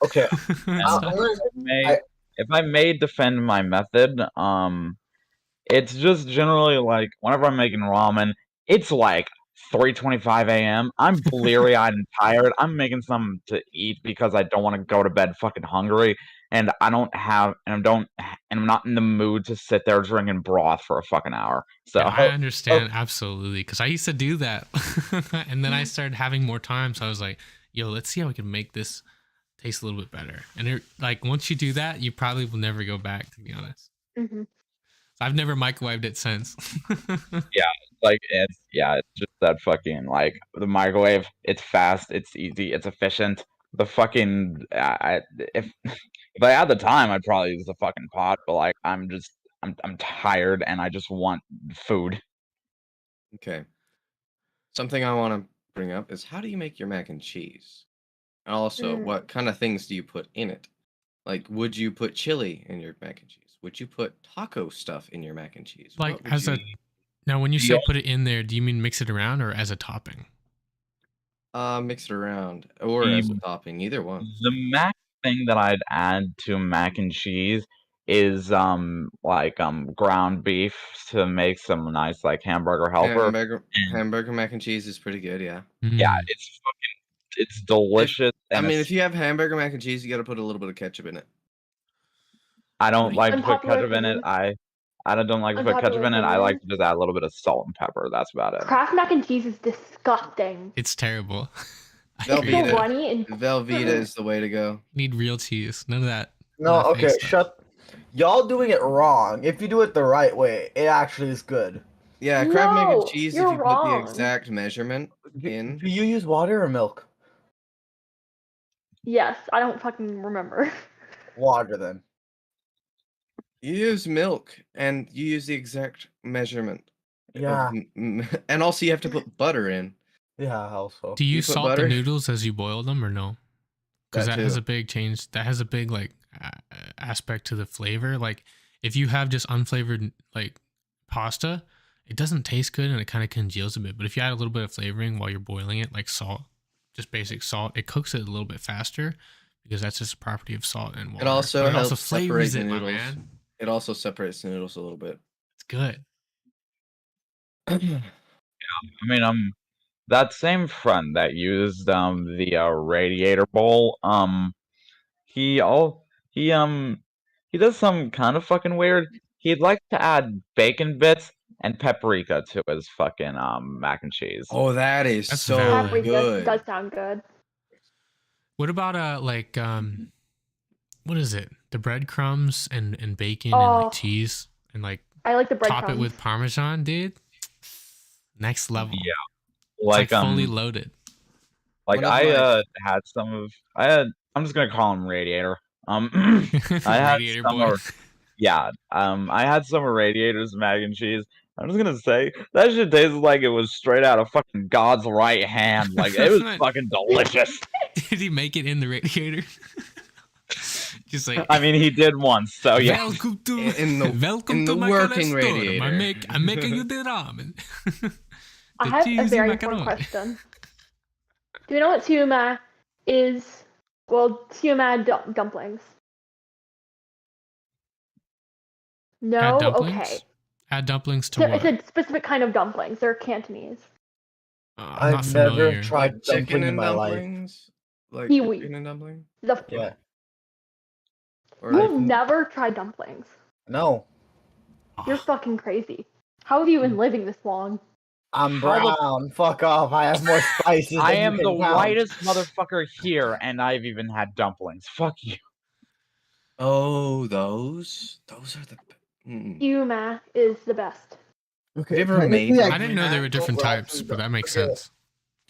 [SPEAKER 3] Okay.
[SPEAKER 2] and
[SPEAKER 3] I'm
[SPEAKER 2] stuff.
[SPEAKER 3] gonna-
[SPEAKER 1] If I may defend my method, it's just generally like whenever I'm making ramen, it's like 3:25 a.m. I'm bleary-eyed and tired. I'm making something to eat because I don't want to go to bed fucking hungry, and I don't have, and I'm not in the mood to sit there drinking broth for a fucking hour. So
[SPEAKER 2] Yeah, I understand absolutely because I used to do that, and then I started having more time, so I was like, "Yo, let's see how we can make this taste a little bit better." And like once you do that, you probably will never go back. To be honest,
[SPEAKER 5] Hmm.
[SPEAKER 2] I've never microwaved it since.
[SPEAKER 1] like it's just that fucking like the microwave. It's fast, it's easy, it's efficient. The fucking if I had the time, I'd probably use the fucking pot. But like I'm tired and I just want food.
[SPEAKER 4] Okay. Something I want to bring up is how do you make your mac and cheese? And also,
[SPEAKER 5] Mm.
[SPEAKER 4] what kind of things do you put in it? Like, would you put chili in your mac and cheese? Would you put taco stuff in your mac and cheese?
[SPEAKER 2] Like
[SPEAKER 4] What would
[SPEAKER 2] as
[SPEAKER 4] you...
[SPEAKER 2] a now, when you
[SPEAKER 1] The
[SPEAKER 2] say
[SPEAKER 1] only-
[SPEAKER 2] put it in there, do you mean mix it around or as a topping?
[SPEAKER 4] Mix it around or as a
[SPEAKER 1] The
[SPEAKER 4] topping, either one.
[SPEAKER 1] the mac thing that I'd add to mac and cheese is like ground beef to make some nice like hamburger helper.
[SPEAKER 4] Hamburger mac and cheese is pretty good, yeah.
[SPEAKER 1] Yeah,
[SPEAKER 2] Mm.
[SPEAKER 1] it's delicious.
[SPEAKER 4] I mean,
[SPEAKER 1] it's,
[SPEAKER 4] if you have hamburger mac and cheese, you got to put a little bit of ketchup in it.
[SPEAKER 1] I don't like to put
[SPEAKER 5] Unpopular
[SPEAKER 1] ketchup in it.
[SPEAKER 5] opinion.
[SPEAKER 1] I don't like to put ketchup
[SPEAKER 5] Unpopular
[SPEAKER 1] in it. I like
[SPEAKER 5] opinion.
[SPEAKER 1] to just add a little bit of salt and pepper. That's about it.
[SPEAKER 5] Kraft mac and cheese is disgusting.
[SPEAKER 2] It's terrible. I
[SPEAKER 4] Velveeta.
[SPEAKER 2] agree.
[SPEAKER 5] It's so runny and
[SPEAKER 4] Velveeta is the way to go.
[SPEAKER 2] Need real cheese. None of that.
[SPEAKER 3] No,
[SPEAKER 2] none of that fake
[SPEAKER 3] okay,
[SPEAKER 2] stuff.
[SPEAKER 3] shut. Y'all doing it wrong. If you do it the right way, it actually is good.
[SPEAKER 4] Yeah, Kraft mac and
[SPEAKER 5] No,
[SPEAKER 4] cheese, if
[SPEAKER 5] you're
[SPEAKER 4] you put the
[SPEAKER 5] wrong.
[SPEAKER 4] exact measurement in.
[SPEAKER 3] Do you use water or milk?
[SPEAKER 5] Yes, I don't fucking remember.
[SPEAKER 3] Water then.
[SPEAKER 4] You use milk and you use the exact measurement. of
[SPEAKER 3] Yeah.
[SPEAKER 4] And also you have to put butter in.
[SPEAKER 3] Yeah, also.
[SPEAKER 2] Do you
[SPEAKER 4] You put
[SPEAKER 2] salt
[SPEAKER 4] butter?
[SPEAKER 2] the noodles as you boil them or no? Because
[SPEAKER 4] That
[SPEAKER 2] that has
[SPEAKER 4] too.
[SPEAKER 2] a big change. That has a big like aspect to the flavor. Like if you have just unflavored like pasta, it doesn't taste good and it kind of congeals a bit. But if you add a little bit of flavoring while you're boiling it, like salt, just basic salt, it cooks it a little bit faster because that's just a property of salt and water.
[SPEAKER 4] It also
[SPEAKER 2] But
[SPEAKER 4] helps separate
[SPEAKER 2] flavors
[SPEAKER 4] the
[SPEAKER 2] it, my
[SPEAKER 4] noodles.
[SPEAKER 2] man.
[SPEAKER 4] It also separates the noodles a little bit.
[SPEAKER 2] It's good.
[SPEAKER 1] I mean, that same friend that used the radiator bowl, he does some kind of fucking weird. He'd like to add bacon bits and paprika to his fucking mac and cheese.
[SPEAKER 4] Oh, that is
[SPEAKER 2] That's
[SPEAKER 4] so
[SPEAKER 2] valid.
[SPEAKER 5] Paprika
[SPEAKER 4] good.
[SPEAKER 5] does sound good.
[SPEAKER 2] What about like what is it? The breadcrumbs and bacon and
[SPEAKER 5] Oh.
[SPEAKER 2] like cheese and like
[SPEAKER 5] I like the
[SPEAKER 2] top
[SPEAKER 5] breadcrumbs.
[SPEAKER 2] it with Parmesan, dude. Next level.
[SPEAKER 1] Yeah,
[SPEAKER 2] It's
[SPEAKER 1] like
[SPEAKER 2] like fully loaded.
[SPEAKER 1] like
[SPEAKER 4] One of
[SPEAKER 1] I
[SPEAKER 4] my-
[SPEAKER 1] had some of I'm just gonna call him Radiator. I had
[SPEAKER 2] Radiator
[SPEAKER 1] some
[SPEAKER 2] boy.
[SPEAKER 1] Yeah, I had some Radiator's mac and cheese. I'm just gonna say that shit tasted like it was straight out of fucking God's right hand. Like it was fucking delicious.
[SPEAKER 2] Did he make it in the radiator? Just like
[SPEAKER 1] I mean, he did once, so yeah.
[SPEAKER 2] welcome to
[SPEAKER 4] In the-
[SPEAKER 2] welcome
[SPEAKER 4] in
[SPEAKER 2] to
[SPEAKER 4] the
[SPEAKER 2] my
[SPEAKER 4] working
[SPEAKER 2] restaurant.
[SPEAKER 4] radiator.
[SPEAKER 2] I'm making you the ramen.
[SPEAKER 5] I
[SPEAKER 2] The
[SPEAKER 5] have a
[SPEAKER 2] cheesy
[SPEAKER 5] very
[SPEAKER 2] macaroni.
[SPEAKER 5] important question. Do you know what siuma is? Well, siuma dumplings. No?
[SPEAKER 2] Add dumplings?
[SPEAKER 5] Okay.
[SPEAKER 2] Add dumplings to
[SPEAKER 5] So
[SPEAKER 2] what?
[SPEAKER 5] it's a specific kind of dumplings. They're Cantonese.
[SPEAKER 2] I'm not
[SPEAKER 3] I've
[SPEAKER 2] familiar.
[SPEAKER 3] never tried
[SPEAKER 4] Like chicken
[SPEAKER 3] dumpling in
[SPEAKER 4] and
[SPEAKER 3] my life.
[SPEAKER 4] dumplings? Like
[SPEAKER 5] Kiwi.
[SPEAKER 4] chicken and dumpling?
[SPEAKER 5] The
[SPEAKER 3] Yeah.
[SPEAKER 4] Or
[SPEAKER 5] You've
[SPEAKER 4] like,
[SPEAKER 5] never tried dumplings.
[SPEAKER 3] No.
[SPEAKER 5] You're fucking crazy. How have you been living this long?
[SPEAKER 3] I'm
[SPEAKER 1] How the-
[SPEAKER 3] brown. Fuck off. I have more spices
[SPEAKER 1] I
[SPEAKER 3] than
[SPEAKER 1] am
[SPEAKER 3] you
[SPEAKER 1] the
[SPEAKER 3] can count.
[SPEAKER 1] whitest motherfucker here, and I've even had dumplings. Fuck you.
[SPEAKER 4] oh, those are the.
[SPEAKER 5] Siuma is the best.
[SPEAKER 3] Okay,
[SPEAKER 4] Have you ever made
[SPEAKER 3] technically,
[SPEAKER 4] them?
[SPEAKER 2] I didn't know there were
[SPEAKER 3] can't go
[SPEAKER 2] different
[SPEAKER 3] for
[SPEAKER 2] types,
[SPEAKER 3] options,
[SPEAKER 2] but that makes
[SPEAKER 3] okay.
[SPEAKER 2] sense.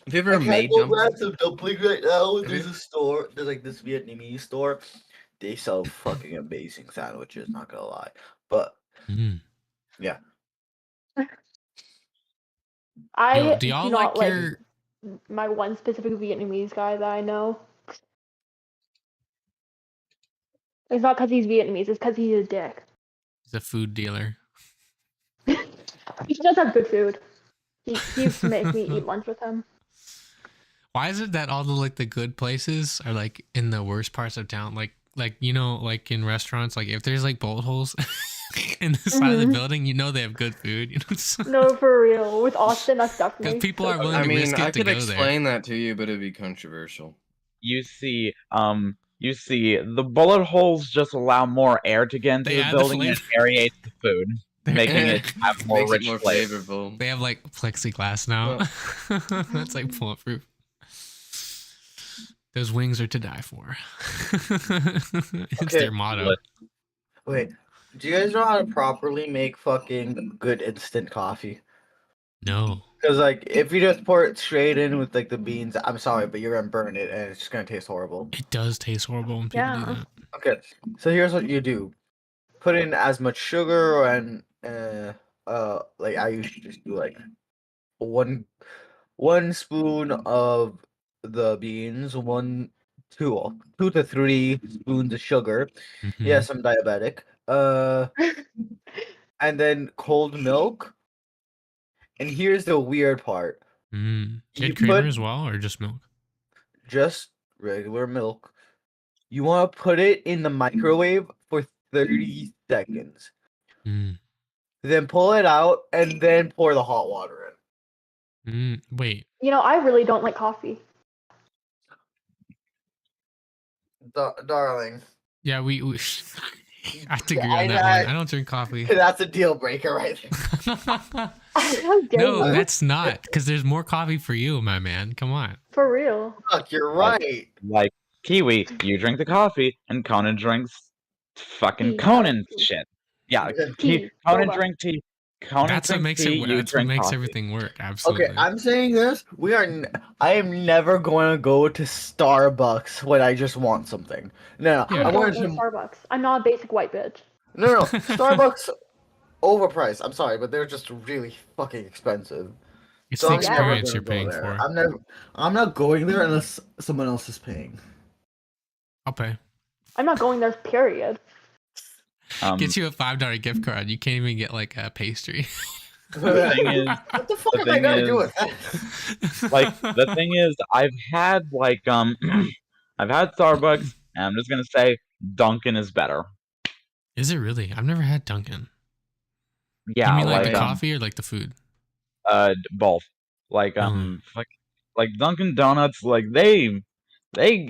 [SPEAKER 4] Have you ever
[SPEAKER 3] I can't
[SPEAKER 4] made
[SPEAKER 3] go grab
[SPEAKER 4] dumplings?
[SPEAKER 3] some dumplings right now.
[SPEAKER 4] Have
[SPEAKER 3] There's
[SPEAKER 4] you-
[SPEAKER 3] a store. There's like this Vietnamese store. They sell fucking amazing sandwiches. Not gonna lie, but
[SPEAKER 2] Mm.
[SPEAKER 3] yeah.
[SPEAKER 2] Yo,
[SPEAKER 5] I
[SPEAKER 2] do y'all
[SPEAKER 5] do not
[SPEAKER 2] like
[SPEAKER 5] like
[SPEAKER 2] your?
[SPEAKER 5] my one specific Vietnamese guy that I know. It's not because he's Vietnamese. It's because he's a dick.
[SPEAKER 2] He's a food dealer.
[SPEAKER 5] He does have good food. He used to make me eat lunch with him.
[SPEAKER 2] Why is it that all the like the good places are like in the worst parts of town? Like you know, like in restaurants, like if there's like bullet holes in the side of the
[SPEAKER 5] Mhm.
[SPEAKER 2] building, you know they have good food. You know,
[SPEAKER 5] No, for real. With Austin, that's
[SPEAKER 2] because
[SPEAKER 5] definitely.
[SPEAKER 2] people
[SPEAKER 5] so
[SPEAKER 2] are willing
[SPEAKER 4] I
[SPEAKER 2] to
[SPEAKER 4] mean,
[SPEAKER 2] risk
[SPEAKER 4] I
[SPEAKER 2] it to
[SPEAKER 4] could
[SPEAKER 2] go there.
[SPEAKER 4] explain that to you, but it'd be controversial.
[SPEAKER 1] You see, the bullet holes just allow more air to get into
[SPEAKER 2] They
[SPEAKER 1] the
[SPEAKER 2] add the
[SPEAKER 1] building and it
[SPEAKER 2] flavor.
[SPEAKER 1] aerates the food, making it have more
[SPEAKER 4] Makes it
[SPEAKER 1] rich
[SPEAKER 4] more
[SPEAKER 1] flavor.
[SPEAKER 4] flavorful.
[SPEAKER 2] They have like plexiglass now. That's like bulletproof. Those wings are to die for. It's
[SPEAKER 3] Okay,
[SPEAKER 2] their motto.
[SPEAKER 3] Wait, do you guys know how to properly make fucking good instant coffee?
[SPEAKER 2] No.
[SPEAKER 3] Because like, if you just pour it straight in with like the beans, I'm sorry, but you're gonna burn it and it's just gonna taste horrible.
[SPEAKER 2] It does taste horrible when people do
[SPEAKER 5] Yeah.
[SPEAKER 2] that.
[SPEAKER 3] Okay, so here's what you do: put in as much sugar and like I usually just do like one spoon of the beans, two to three spoons of sugar.
[SPEAKER 2] Mhm.
[SPEAKER 3] Yes, I'm diabetic. And then cold milk. And here's the weird part:
[SPEAKER 2] Mm. You
[SPEAKER 3] you
[SPEAKER 2] had creamer
[SPEAKER 3] put
[SPEAKER 2] as well, or just milk?
[SPEAKER 3] just regular milk. You want to put it in the microwave for 30 seconds.
[SPEAKER 2] Mm.
[SPEAKER 3] Then pull it out and then pour the hot water
[SPEAKER 2] Wait.
[SPEAKER 5] You know, I really don't like coffee.
[SPEAKER 3] in. Darling,
[SPEAKER 2] Yeah, we I have to agree
[SPEAKER 3] I
[SPEAKER 2] on that one. I don't drink coffee.
[SPEAKER 3] that's a deal breaker right there.
[SPEAKER 5] How dare
[SPEAKER 2] No,
[SPEAKER 5] you?
[SPEAKER 2] that's not, because there's more coffee for you, my man. Come on.
[SPEAKER 5] For real.
[SPEAKER 3] Fuck, you're right.
[SPEAKER 1] Like Kiwi, you drink the coffee, and Conan drinks fucking
[SPEAKER 5] Tea.
[SPEAKER 1] Conan
[SPEAKER 5] Tea.
[SPEAKER 1] shit. Yeah,
[SPEAKER 5] Tea.
[SPEAKER 1] Conan
[SPEAKER 5] Boba.
[SPEAKER 1] drink tea. Conan
[SPEAKER 2] That's what
[SPEAKER 1] drinks
[SPEAKER 2] makes
[SPEAKER 1] tea.
[SPEAKER 2] it.
[SPEAKER 1] You
[SPEAKER 2] That's what
[SPEAKER 1] drink
[SPEAKER 2] makes
[SPEAKER 1] coffee.
[SPEAKER 2] everything work. Absolutely.
[SPEAKER 3] Okay, I'm saying this. I am never going to go to Starbucks when I just want something. No,
[SPEAKER 2] Yeah.
[SPEAKER 5] I
[SPEAKER 3] I
[SPEAKER 5] don't
[SPEAKER 3] want
[SPEAKER 5] go to
[SPEAKER 3] to.
[SPEAKER 5] Starbucks. I'm not a basic white bitch.
[SPEAKER 3] No, Starbucks overpriced. I'm sorry, but they're just really fucking expensive.
[SPEAKER 2] It's
[SPEAKER 3] So
[SPEAKER 2] the
[SPEAKER 3] I'm never
[SPEAKER 2] experience
[SPEAKER 3] gonna
[SPEAKER 2] you're
[SPEAKER 3] go
[SPEAKER 2] paying
[SPEAKER 3] there.
[SPEAKER 2] for.
[SPEAKER 3] I'm not going there unless someone else is paying.
[SPEAKER 2] I'll pay.
[SPEAKER 5] I'm not going there, period.
[SPEAKER 2] Get you a $5 gift card. You can't even get like a pastry.
[SPEAKER 1] The thing is,
[SPEAKER 3] What the fuck
[SPEAKER 1] the
[SPEAKER 3] am I
[SPEAKER 1] thing
[SPEAKER 3] gonna do
[SPEAKER 1] is,
[SPEAKER 3] with that?
[SPEAKER 1] like the thing is, I've had like I've had Starbucks, and I'm just gonna say Dunkin' is better.
[SPEAKER 2] Is it really? I've never had Dunkin'.
[SPEAKER 1] Yeah,
[SPEAKER 2] You mean like the
[SPEAKER 1] like
[SPEAKER 2] coffee or like the food?
[SPEAKER 1] both. Like like Dunkin' Donuts, like they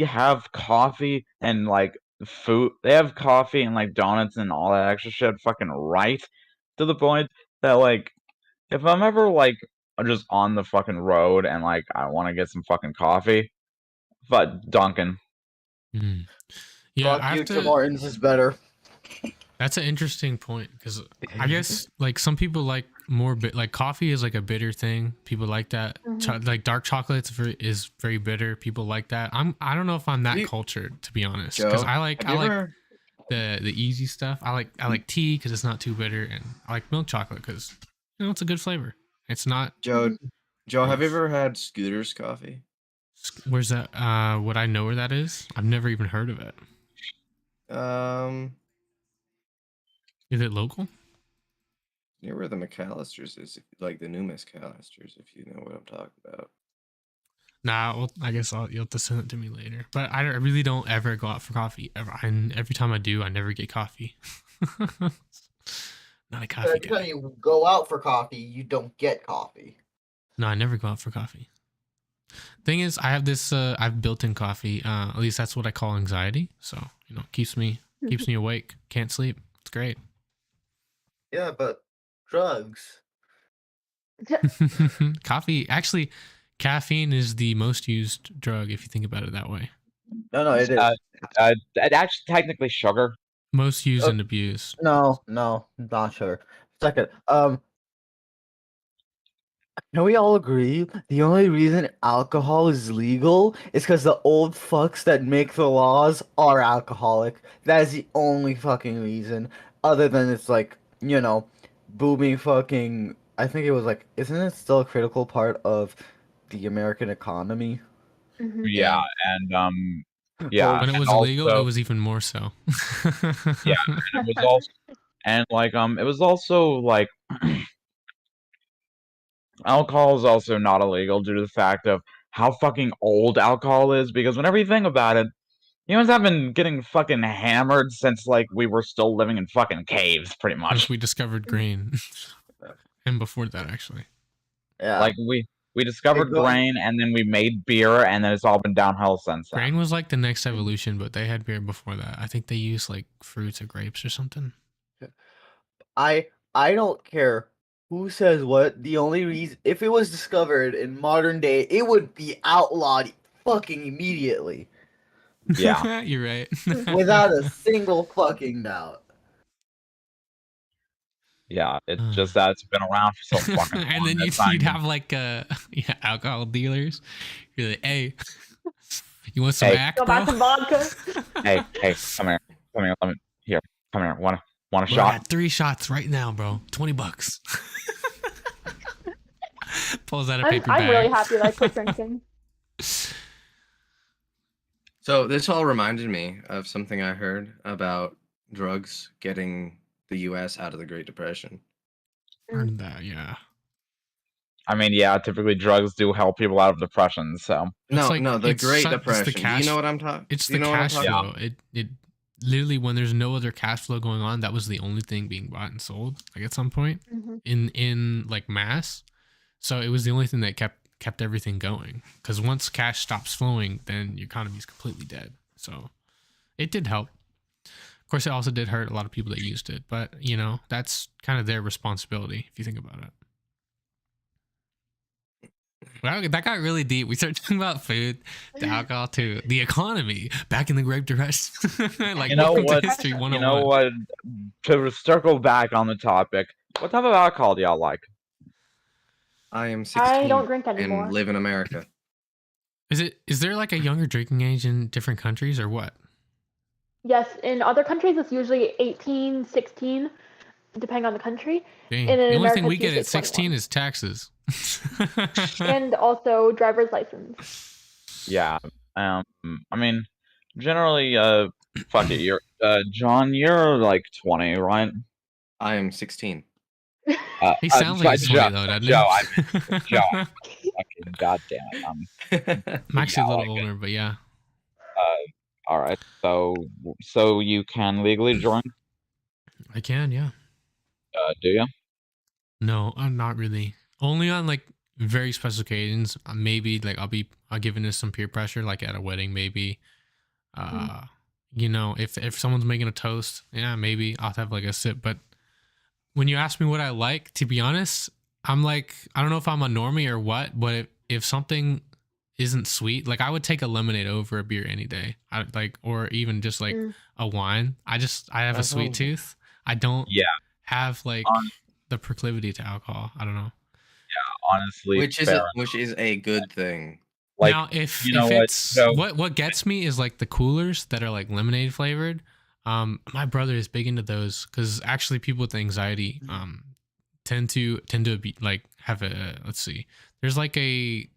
[SPEAKER 1] have coffee and like food. They have coffee and like donuts and all that extra shit fucking right to the point that like if I'm ever like just on the fucking road and like I want to get some fucking coffee, but Dunkin'.
[SPEAKER 2] Mm. Yeah,
[SPEAKER 3] Fuck
[SPEAKER 2] I
[SPEAKER 3] you,
[SPEAKER 2] have
[SPEAKER 3] Tim
[SPEAKER 2] to.
[SPEAKER 3] Hortons is better.
[SPEAKER 2] That's an interesting point because I guess like some people like more like coffee is like a bitter thing. People like that. Like dark chocolate is very bitter. People like that. I don't know if I'm that
[SPEAKER 4] You-
[SPEAKER 2] cultured, to be honest, because
[SPEAKER 4] Joe,
[SPEAKER 2] I like
[SPEAKER 4] have you ever-
[SPEAKER 2] the easy stuff. I like tea because it's not too bitter, and I like milk chocolate because it's a good flavor. It's not.
[SPEAKER 4] Joe, have you
[SPEAKER 2] Yes.
[SPEAKER 4] ever had Scooter's coffee?
[SPEAKER 2] Where's that? Would I know where that is? I've never even heard of it. Is it local?
[SPEAKER 4] Near where the McAllisters is, like the new McAllisters, if you know what I'm talking about.
[SPEAKER 2] Nah, well, I guess you'll have to send it to me later. But I really don't ever go out for coffee ever. And every time I do, I never get coffee. Not a coffee
[SPEAKER 3] Every time
[SPEAKER 2] guy.
[SPEAKER 3] you go out for coffee, you don't get coffee.
[SPEAKER 2] No, I never go out for coffee. Thing is, I have this. I've built-in coffee. At least that's what I call anxiety. So keeps me awake. Can't sleep. It's great.
[SPEAKER 3] Yeah, but drugs.
[SPEAKER 2] Coffee, actually, caffeine is the most used drug if you think about it that way.
[SPEAKER 3] No, it is.
[SPEAKER 1] Actually, technically sugar.
[SPEAKER 2] Most used and abused.
[SPEAKER 3] No, not sure. Second, Can we all agree the only reason alcohol is legal is because the old fucks that make the laws are alcoholic? That is the only fucking reason. Other than it's like, booming fucking. I think it was like, isn't it still a critical part of the American economy?
[SPEAKER 5] Mhm.
[SPEAKER 1] Yeah, and yeah,
[SPEAKER 2] When it
[SPEAKER 1] and
[SPEAKER 2] was illegal, it
[SPEAKER 1] also
[SPEAKER 2] was even more so.
[SPEAKER 1] yeah, and it was also and like it was also like alcohol is also not illegal due to the fact of how fucking old alcohol is. Because whenever you think about it, humans have been getting fucking hammered since like we were still living in fucking caves, pretty
[SPEAKER 2] Since
[SPEAKER 1] much.
[SPEAKER 2] we discovered grain, and before that, actually.
[SPEAKER 3] Yeah.
[SPEAKER 1] Like we discovered
[SPEAKER 3] go-
[SPEAKER 1] grain, and then we made beer, and then it's all been downhill since then.
[SPEAKER 2] Grain was like the next evolution, but they had beer before that. I think they used like fruits or grapes or something.
[SPEAKER 3] I don't care who says what. The only reason, if it was discovered in modern day, it would be outlawed fucking immediately,
[SPEAKER 1] Yeah.
[SPEAKER 2] You're right.
[SPEAKER 3] without a single fucking doubt.
[SPEAKER 1] Yeah, it's just that it's been around for so fucking long.
[SPEAKER 2] And then
[SPEAKER 1] that's not
[SPEAKER 2] you'd
[SPEAKER 1] even-
[SPEAKER 2] have like alcohol dealers. You're like, hey, you want some
[SPEAKER 1] Hey.
[SPEAKER 2] act,
[SPEAKER 5] Go
[SPEAKER 2] bro?
[SPEAKER 5] back to vodka.
[SPEAKER 1] hey, come here, let me here, come here. Want a
[SPEAKER 2] Bro, I
[SPEAKER 1] shot?
[SPEAKER 2] got 3 shots right now, bro. $20. Pulls out a paper bag.
[SPEAKER 5] I'm really happy that I quit drinking.
[SPEAKER 4] So this all reminded me of something I heard about drugs getting the U.S. out of the Great Depression.
[SPEAKER 2] Heard that, yeah.
[SPEAKER 1] I mean, yeah, typically drugs do help people out of depression. So
[SPEAKER 2] It's like-
[SPEAKER 4] No, the
[SPEAKER 2] it's
[SPEAKER 4] Great
[SPEAKER 2] it's the
[SPEAKER 4] Depression. Do you
[SPEAKER 2] cash-
[SPEAKER 4] know what I'm talking?
[SPEAKER 2] It's
[SPEAKER 4] Do you
[SPEAKER 2] the
[SPEAKER 4] know what I'm
[SPEAKER 2] cash
[SPEAKER 4] talking
[SPEAKER 2] flow. It literally, when there's no other cash flow going on, that was the only thing being bought and sold. Like at some point
[SPEAKER 5] Mhm.
[SPEAKER 2] in like mass. So it was the only thing that kept everything going. Because once cash stops flowing, then your economy is completely dead. So it did help. Of course, it also did hurt a lot of people that used it. But that's kind of their responsibility if you think about it. Well, that got really deep. We started talking about food, to alcohol, to the economy, back in the Great Depression. Like,
[SPEAKER 1] You know
[SPEAKER 2] welcome
[SPEAKER 1] what?
[SPEAKER 2] to history
[SPEAKER 1] you
[SPEAKER 2] 101.
[SPEAKER 1] know what? To circle back on the topic, what type of alcohol do y'all like?
[SPEAKER 4] I am 16
[SPEAKER 5] I don't drink anymore.
[SPEAKER 4] and live in America.
[SPEAKER 2] Is there like a younger drinking age in different countries or what?
[SPEAKER 5] Yes, in other countries it's usually 18, 16, depending on the country.
[SPEAKER 2] Dang.
[SPEAKER 5] And in
[SPEAKER 2] The only
[SPEAKER 5] America,
[SPEAKER 2] thing we
[SPEAKER 5] it's
[SPEAKER 2] get
[SPEAKER 5] usually
[SPEAKER 2] at 16
[SPEAKER 5] 21.
[SPEAKER 2] is taxes.
[SPEAKER 5] And also driver's license.
[SPEAKER 1] Yeah. I mean, generally, fuck it. You're, John, you're like 20, right?
[SPEAKER 4] I am 16.
[SPEAKER 2] He sounds like he's 20 though, doesn't
[SPEAKER 1] Joe,
[SPEAKER 2] he?
[SPEAKER 1] Joe, fucking goddamn it.
[SPEAKER 2] I'm actually a little
[SPEAKER 1] like
[SPEAKER 2] older, but yeah.
[SPEAKER 1] All right. So you can legally drink?
[SPEAKER 2] I can, yeah.
[SPEAKER 1] Do you?
[SPEAKER 2] No, I'm not really. Only on like very special occasions. Maybe like I'll give into some peer pressure, like at a wedding, maybe. If someone's making a toast, yeah, maybe I'll have like a sip. But when you ask me what I like, to be honest, I'm like, I don't know if I'm a normie or what, but if something isn't sweet, like I would take a lemonade over a beer any day. Or even just like a wine. I have a sweet tooth. I don't have like the proclivity to alcohol. I don't know.
[SPEAKER 1] Honestly,
[SPEAKER 4] which is a good thing.
[SPEAKER 1] like,
[SPEAKER 2] Now, if
[SPEAKER 1] you know what,
[SPEAKER 2] it's
[SPEAKER 1] so-
[SPEAKER 2] what gets me is like the coolers that are like lemonade flavored. My brother is big into those because actually people with anxiety tend to be like have a let's see. There's like I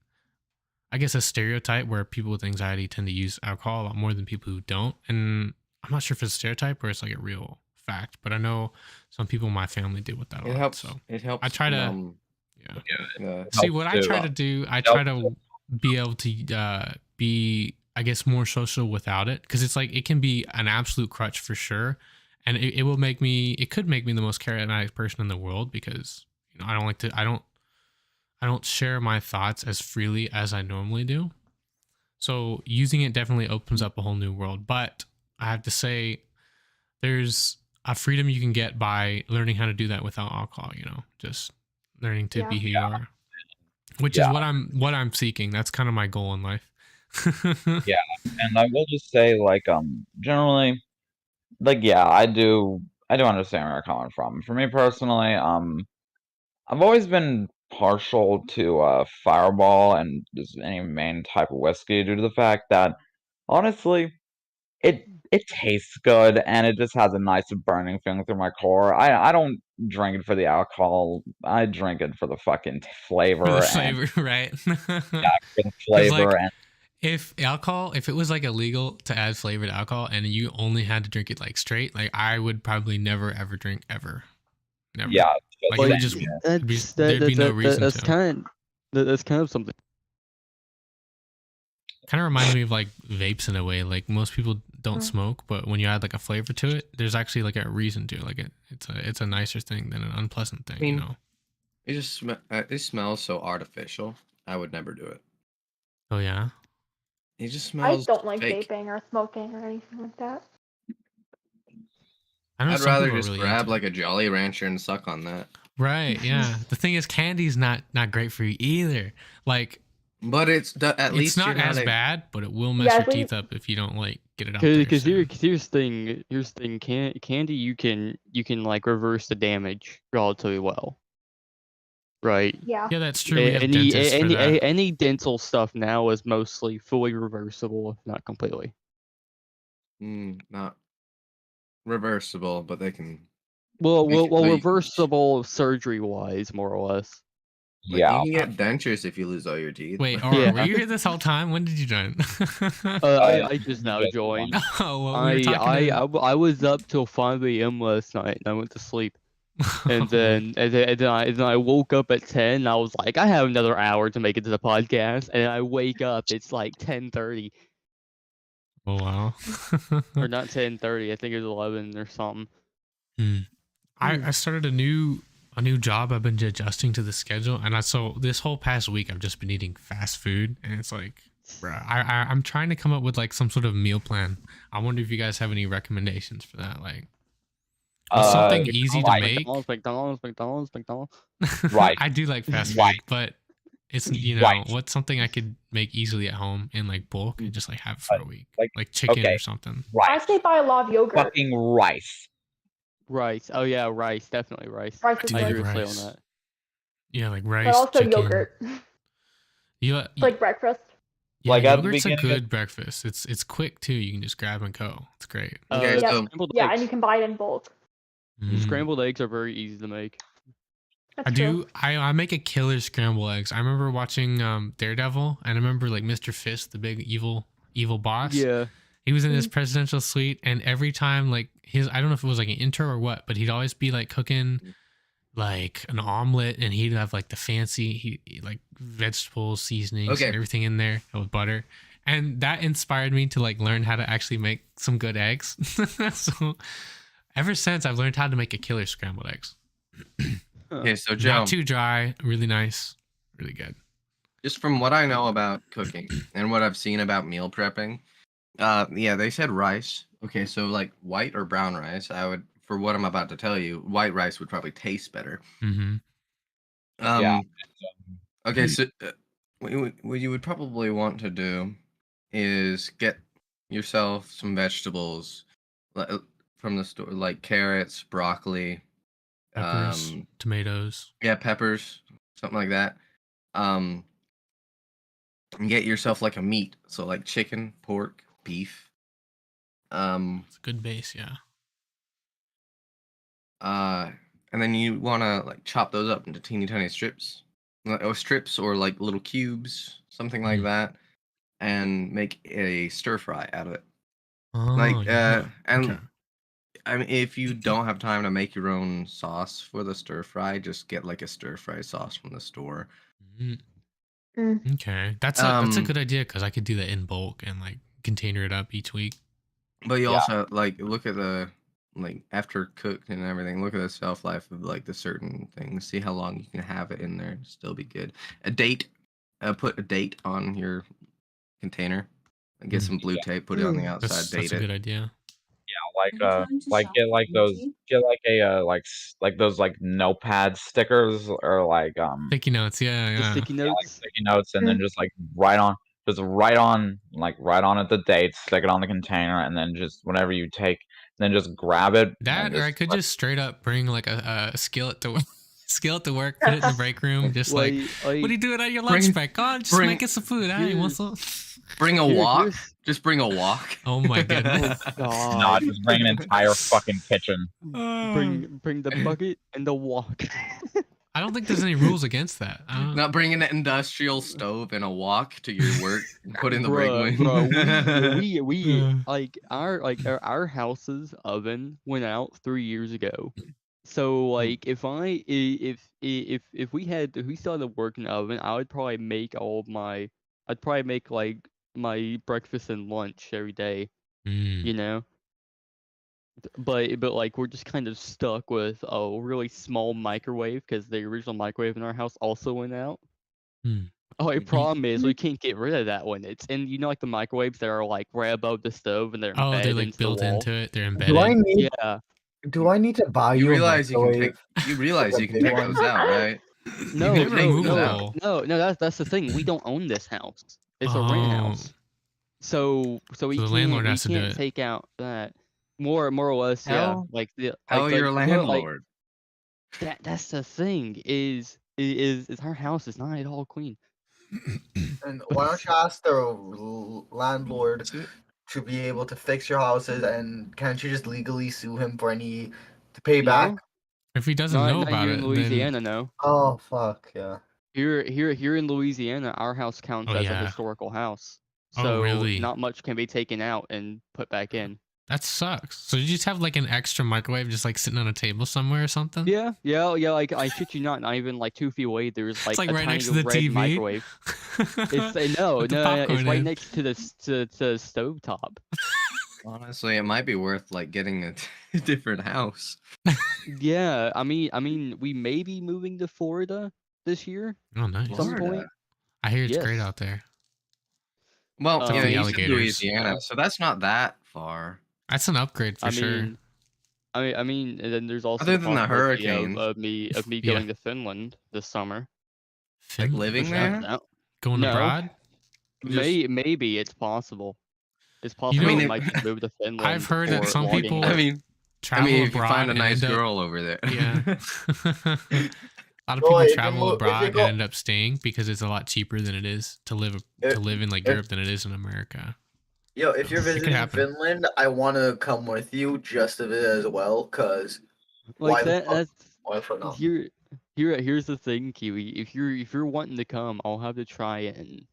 [SPEAKER 2] guess a stereotype where people with anxiety tend to use alcohol a lot more than people who don't, and I'm not sure if it's a stereotype or it's like a real fact, but I know some people in my family deal with that a
[SPEAKER 4] It
[SPEAKER 2] lot.
[SPEAKER 4] helps.
[SPEAKER 2] So
[SPEAKER 4] It helps.
[SPEAKER 2] I try to see what I
[SPEAKER 1] helps
[SPEAKER 2] try
[SPEAKER 1] too.
[SPEAKER 2] to do. I try to be able to be, I guess, more social without it, because it's like it can be an absolute crutch for sure, and it will make me. It could make me the most charismatic person in the world because I don't like to. I don't share my thoughts as freely as I normally do. So using it definitely opens up a whole new world. But I have to say, there's a freedom you can get by learning how to do that without alcohol. Just learning to be who you are, which is what I'm seeking. That's kind of my goal in life.
[SPEAKER 1] Yeah, and I will just say, like, generally, like, yeah, I do understand where you're coming from. For me personally, I've always been partial to Fireball and just any main type of whiskey due to the fact that honestly, it tastes good and it just has a nice burning feeling through my core. I don't drink it for the alcohol. I drink it for the fucking flavor
[SPEAKER 2] For the
[SPEAKER 1] and
[SPEAKER 2] flavor, right?
[SPEAKER 1] for the flavor and
[SPEAKER 2] if it was like illegal to add flavor to alcohol and you only had to drink it like straight, like I would probably never ever drink ever. Never.
[SPEAKER 1] yeah.
[SPEAKER 2] Like
[SPEAKER 1] Well,
[SPEAKER 2] it would just there'd be no reason
[SPEAKER 6] that's
[SPEAKER 2] to.
[SPEAKER 6] That's kind of something.
[SPEAKER 2] Kind of reminds me of like vapes in a way. Like most people don't smoke, but when you add like a flavor to it, there's actually like a reason to. Like it's a nicer thing than an unpleasant thing. You know.
[SPEAKER 4] It smells so artificial. I would never do it.
[SPEAKER 2] Oh yeah.
[SPEAKER 4] It just
[SPEAKER 5] I
[SPEAKER 4] smells.
[SPEAKER 5] don't like
[SPEAKER 4] fake.
[SPEAKER 5] vaping or smoking or anything like that.
[SPEAKER 2] I know
[SPEAKER 4] I'd
[SPEAKER 2] some
[SPEAKER 4] rather
[SPEAKER 2] people are
[SPEAKER 4] just
[SPEAKER 2] really
[SPEAKER 4] grab
[SPEAKER 2] into
[SPEAKER 4] like
[SPEAKER 2] it.
[SPEAKER 4] a Jolly Rancher and suck on that.
[SPEAKER 2] Right. Yeah. The thing is, candy's not great for you either. Like
[SPEAKER 4] But at least
[SPEAKER 2] it's not
[SPEAKER 4] you're
[SPEAKER 2] as
[SPEAKER 4] a-
[SPEAKER 2] bad, but it will mess
[SPEAKER 5] Yeah,
[SPEAKER 2] your
[SPEAKER 5] I think-
[SPEAKER 2] teeth up if you don't like get it out there.
[SPEAKER 6] Because
[SPEAKER 2] So.
[SPEAKER 6] here's the thing, candy you can like reverse the damage relatively well, right?
[SPEAKER 5] Yeah.
[SPEAKER 2] Yeah, that's true. We have dentists for that.
[SPEAKER 6] Any dental stuff now is mostly fully reversible, if not completely.
[SPEAKER 4] Not reversible, but they can.
[SPEAKER 6] Well,
[SPEAKER 4] Basically-
[SPEAKER 6] reversible surgery wise, more or less.
[SPEAKER 4] Like,
[SPEAKER 1] yeah.
[SPEAKER 4] you can get dentures if you lose all your teeth.
[SPEAKER 2] Wait,
[SPEAKER 4] but-
[SPEAKER 2] Aura,
[SPEAKER 6] Yeah.
[SPEAKER 2] were you here this whole time? When did you join?
[SPEAKER 6] I just now
[SPEAKER 1] just
[SPEAKER 6] joined.
[SPEAKER 2] Oh, well, we were talking
[SPEAKER 6] I was up till 5 a.m. last night and I went to sleep. And then I woke up at 10 and I was like, I have another hour to make it to the podcast. And I wake up, it's like 10:30.
[SPEAKER 2] Oh wow.
[SPEAKER 6] Or not 10:30, I think it was 11 or something.
[SPEAKER 2] I started a new job. I've been adjusting to the schedule, and so this whole past week I've just been eating fast food, and it's like, bruh, I'm trying to come up with like some sort of meal plan. I wonder if you guys have any recommendations for that, like something easy to make.
[SPEAKER 6] McDonald's.
[SPEAKER 1] Right.
[SPEAKER 2] I do like fast food,
[SPEAKER 1] Right.
[SPEAKER 2] but it's
[SPEAKER 1] Right.
[SPEAKER 2] what's something I could make easily at home in like bulk and just like have for a week,
[SPEAKER 1] like,
[SPEAKER 2] chicken
[SPEAKER 1] okay.
[SPEAKER 2] or something.
[SPEAKER 5] I
[SPEAKER 1] Rice.
[SPEAKER 5] say buy a lot of yogurt.
[SPEAKER 1] Fucking rice.
[SPEAKER 6] Rice. Oh yeah, rice. Definitely rice.
[SPEAKER 5] Rice
[SPEAKER 2] I
[SPEAKER 5] is
[SPEAKER 2] do
[SPEAKER 6] I
[SPEAKER 2] like
[SPEAKER 6] agree
[SPEAKER 5] good.
[SPEAKER 6] with Slay
[SPEAKER 2] rice.
[SPEAKER 6] on that.
[SPEAKER 2] Yeah, like rice,
[SPEAKER 5] But also
[SPEAKER 2] chicken.
[SPEAKER 5] yogurt.
[SPEAKER 2] Yeah,
[SPEAKER 5] It's like breakfast.
[SPEAKER 2] yeah,
[SPEAKER 1] Like, at the
[SPEAKER 2] yogurt's a
[SPEAKER 1] beginning of-
[SPEAKER 2] good breakfast. It's quick too. You can just grab and go. It's great.
[SPEAKER 4] Okay,
[SPEAKER 5] Yeah.
[SPEAKER 4] so
[SPEAKER 6] Scrambled
[SPEAKER 5] Yeah, and
[SPEAKER 6] eggs.
[SPEAKER 5] you can buy it in bulk.
[SPEAKER 2] Mm.
[SPEAKER 6] Scrambled eggs are very easy to make.
[SPEAKER 5] That's
[SPEAKER 2] I
[SPEAKER 5] true.
[SPEAKER 2] do. I make a killer scrambled eggs. I remember watching Daredevil, and I remember like Mr. Fist, the big evil boss.
[SPEAKER 6] Yeah.
[SPEAKER 2] He was in his presidential suite, and every time like I don't know if it was like an intro or what, but he'd always be like cooking like an omelet, and he'd have like the fancy like vegetables, seasonings,
[SPEAKER 4] Okay.
[SPEAKER 2] and everything in there with butter. And that inspired me to like learn how to actually make some good eggs. So ever since I've learned how to make a killer scrambled eggs.
[SPEAKER 4] okay, so Joe,
[SPEAKER 2] Not too dry, really nice, really good.
[SPEAKER 4] just from what I know about cooking and what I've seen about meal prepping, yeah, they said rice. Okay, so like white or brown rice, I would, for what I'm about to tell you, white rice would probably taste better.
[SPEAKER 2] Mm-hmm.
[SPEAKER 1] Yeah.
[SPEAKER 4] Okay, so what you would probably want to do is get yourself some vegetables from the store, like carrots, broccoli,
[SPEAKER 2] Peppers, tomatoes.
[SPEAKER 4] yeah, peppers, something like that. And get yourself like a meat, so like chicken, pork, beef.
[SPEAKER 2] It's a good base, yeah.
[SPEAKER 4] And then you want to like chop those up into teeny tiny strips, or like little cubes, something like that, and make a stir fry out of it.
[SPEAKER 2] Oh,
[SPEAKER 4] Like,
[SPEAKER 2] yeah.
[SPEAKER 4] and
[SPEAKER 2] Okay.
[SPEAKER 4] I mean, if you don't have time to make your own sauce for the stir fry, just get like a stir fry sauce from the store.
[SPEAKER 2] Mm.
[SPEAKER 5] Mm.
[SPEAKER 2] Okay, that's a
[SPEAKER 4] Um,
[SPEAKER 2] good idea because I could do that in bulk and like container it up each week.
[SPEAKER 4] But you
[SPEAKER 1] Yeah.
[SPEAKER 4] also like look at the like after cooked and everything. Look at the shelf life of like the certain things. See how long you can have it in there and still be good. A date. Put a date on your container. And get some blue tape. Put it on the outside.
[SPEAKER 2] That's
[SPEAKER 4] Date
[SPEAKER 2] a
[SPEAKER 4] it.
[SPEAKER 2] good idea.
[SPEAKER 1] Like get like those like notepad stickers or like
[SPEAKER 2] Sticky notes, yeah,
[SPEAKER 6] The
[SPEAKER 2] yeah.
[SPEAKER 6] sticky
[SPEAKER 1] yeah, like
[SPEAKER 6] notes.
[SPEAKER 1] sticky notes and then just like write on it the date, stick it on the container, and then just whenever you take, then just grab it.
[SPEAKER 2] That,
[SPEAKER 1] and
[SPEAKER 2] or I
[SPEAKER 1] just
[SPEAKER 2] could just straight up bring like a skillet to Scale it to work, put it in the break room, just like, what are you doing on your lunch break? Oh, just making some food. Hey, what's up?
[SPEAKER 4] Bring a walk.
[SPEAKER 6] here's-
[SPEAKER 4] Just bring a walk.
[SPEAKER 2] Oh my goodness.
[SPEAKER 6] Oh God.
[SPEAKER 1] Nah, just bring an entire fucking kitchen.
[SPEAKER 6] Bring the bucket and the wok.
[SPEAKER 2] I don't think there's any rules against that.
[SPEAKER 4] Not bringing an industrial stove and a wok to your work. Put in the break room.
[SPEAKER 6] Bro, we like our house's oven went out 3 years ago. So like if we still had a working oven, I would probably make like my breakfast and lunch every day,
[SPEAKER 2] Mm.
[SPEAKER 6] you know. But like we're just kind of stuck with a really small microwave because the original microwave in our house also went out.
[SPEAKER 2] Hmm.
[SPEAKER 6] Oh, the problem is we can't get rid of that one. It's and like the microwaves that are like right above the stove and they're
[SPEAKER 2] Oh,
[SPEAKER 6] embedded
[SPEAKER 2] they're like
[SPEAKER 6] into
[SPEAKER 2] built
[SPEAKER 6] the wall.
[SPEAKER 2] into it. They're
[SPEAKER 3] Do I
[SPEAKER 2] embedded.
[SPEAKER 3] need?
[SPEAKER 6] Yeah.
[SPEAKER 3] Do I need to buy
[SPEAKER 4] You
[SPEAKER 3] you a
[SPEAKER 4] realize you can
[SPEAKER 3] microwave?
[SPEAKER 4] take. You realize
[SPEAKER 3] Like
[SPEAKER 4] you can
[SPEAKER 3] big
[SPEAKER 4] take
[SPEAKER 3] one?
[SPEAKER 4] those out, right?
[SPEAKER 6] No,
[SPEAKER 4] can
[SPEAKER 6] no,
[SPEAKER 4] take those
[SPEAKER 6] no,
[SPEAKER 4] out.
[SPEAKER 6] no. That's the thing. We don't own this house. It's a rent
[SPEAKER 2] Oh.
[SPEAKER 6] house. So we
[SPEAKER 2] the
[SPEAKER 6] can't
[SPEAKER 2] landlord has to do it.
[SPEAKER 6] take out that. More or less, yeah.
[SPEAKER 4] How?
[SPEAKER 6] Like the
[SPEAKER 4] How
[SPEAKER 6] like,
[SPEAKER 4] you're a
[SPEAKER 6] like, more like
[SPEAKER 4] landlord?
[SPEAKER 6] that's the thing is our house is not at all clean.
[SPEAKER 3] And why don't you ask the landlord to be able to fix your houses, and can't you just legally sue him for any to pay back?
[SPEAKER 6] No,
[SPEAKER 2] If he doesn't
[SPEAKER 6] not,
[SPEAKER 2] know
[SPEAKER 6] not
[SPEAKER 2] about
[SPEAKER 6] here
[SPEAKER 2] it,
[SPEAKER 6] in
[SPEAKER 2] then
[SPEAKER 6] Louisiana. No,
[SPEAKER 3] Oh fuck yeah!
[SPEAKER 6] here in Louisiana, our house counts
[SPEAKER 2] Oh,
[SPEAKER 6] as
[SPEAKER 2] yeah.
[SPEAKER 6] a historical house.
[SPEAKER 2] Oh,
[SPEAKER 6] So
[SPEAKER 2] really?
[SPEAKER 6] not much can be taken out and put back in.
[SPEAKER 2] that sucks. So did you just have like an extra microwave just like sitting on a table somewhere or something?
[SPEAKER 6] Yeah. Like I shit you not even like 2 feet away. There's like
[SPEAKER 2] It's like
[SPEAKER 6] a
[SPEAKER 2] right
[SPEAKER 6] tiny
[SPEAKER 2] next to the
[SPEAKER 6] red
[SPEAKER 2] TV.
[SPEAKER 6] microwave. It's no,
[SPEAKER 2] With the
[SPEAKER 6] it's
[SPEAKER 2] popcorn
[SPEAKER 6] right
[SPEAKER 2] in.
[SPEAKER 6] next to the stove top.
[SPEAKER 4] Honestly, it might be worth like getting a different house.
[SPEAKER 6] Yeah, I mean, we may be moving to Florida this year.
[SPEAKER 2] Oh, nice.
[SPEAKER 6] Some
[SPEAKER 4] Florida.
[SPEAKER 6] point.
[SPEAKER 2] I hear it's great
[SPEAKER 6] Yes.
[SPEAKER 2] out there.
[SPEAKER 4] Well,
[SPEAKER 6] Except
[SPEAKER 4] you
[SPEAKER 6] for
[SPEAKER 4] know,
[SPEAKER 6] the
[SPEAKER 4] you said
[SPEAKER 2] alligators.
[SPEAKER 4] Louisiana,
[SPEAKER 6] Yeah.
[SPEAKER 4] so that's not that far.
[SPEAKER 2] That's an upgrade for
[SPEAKER 6] I
[SPEAKER 2] sure.
[SPEAKER 6] mean, I mean, and then there's also
[SPEAKER 4] Other
[SPEAKER 6] the
[SPEAKER 4] than the
[SPEAKER 6] possibility
[SPEAKER 4] hurricanes.
[SPEAKER 6] of me
[SPEAKER 2] Yeah.
[SPEAKER 6] going to Finland this summer.
[SPEAKER 4] Like
[SPEAKER 2] Finland?
[SPEAKER 4] living
[SPEAKER 6] Which
[SPEAKER 4] there?
[SPEAKER 2] Going
[SPEAKER 6] no.
[SPEAKER 2] abroad?
[SPEAKER 6] Maybe it's possible. It's possible
[SPEAKER 2] know,
[SPEAKER 6] we might just move to Finland.
[SPEAKER 2] I've heard that
[SPEAKER 6] for
[SPEAKER 2] some
[SPEAKER 6] logging
[SPEAKER 2] people-
[SPEAKER 6] work.
[SPEAKER 4] I mean,
[SPEAKER 2] Travel
[SPEAKER 4] if you
[SPEAKER 2] abroad
[SPEAKER 4] find a
[SPEAKER 2] and
[SPEAKER 4] nice
[SPEAKER 2] end up-
[SPEAKER 4] girl over there.
[SPEAKER 2] Yeah. A lot of
[SPEAKER 3] Well,
[SPEAKER 2] people
[SPEAKER 3] if you
[SPEAKER 2] travel
[SPEAKER 3] mo- if you
[SPEAKER 2] abroad and
[SPEAKER 3] go-
[SPEAKER 2] end up staying because it's a lot cheaper than it is to live in like
[SPEAKER 3] if-
[SPEAKER 2] Europe than it is in America.
[SPEAKER 3] Yo, if you're
[SPEAKER 2] It could
[SPEAKER 3] visiting
[SPEAKER 2] happen.
[SPEAKER 3] Finland, I want to come with you just to visit as well, cause why
[SPEAKER 6] Like
[SPEAKER 3] the
[SPEAKER 6] that.
[SPEAKER 3] fuck?
[SPEAKER 6] That's
[SPEAKER 3] Why the fuck not?
[SPEAKER 6] here's the thing, Kiwi. If you're wanting to come, I'll have to try and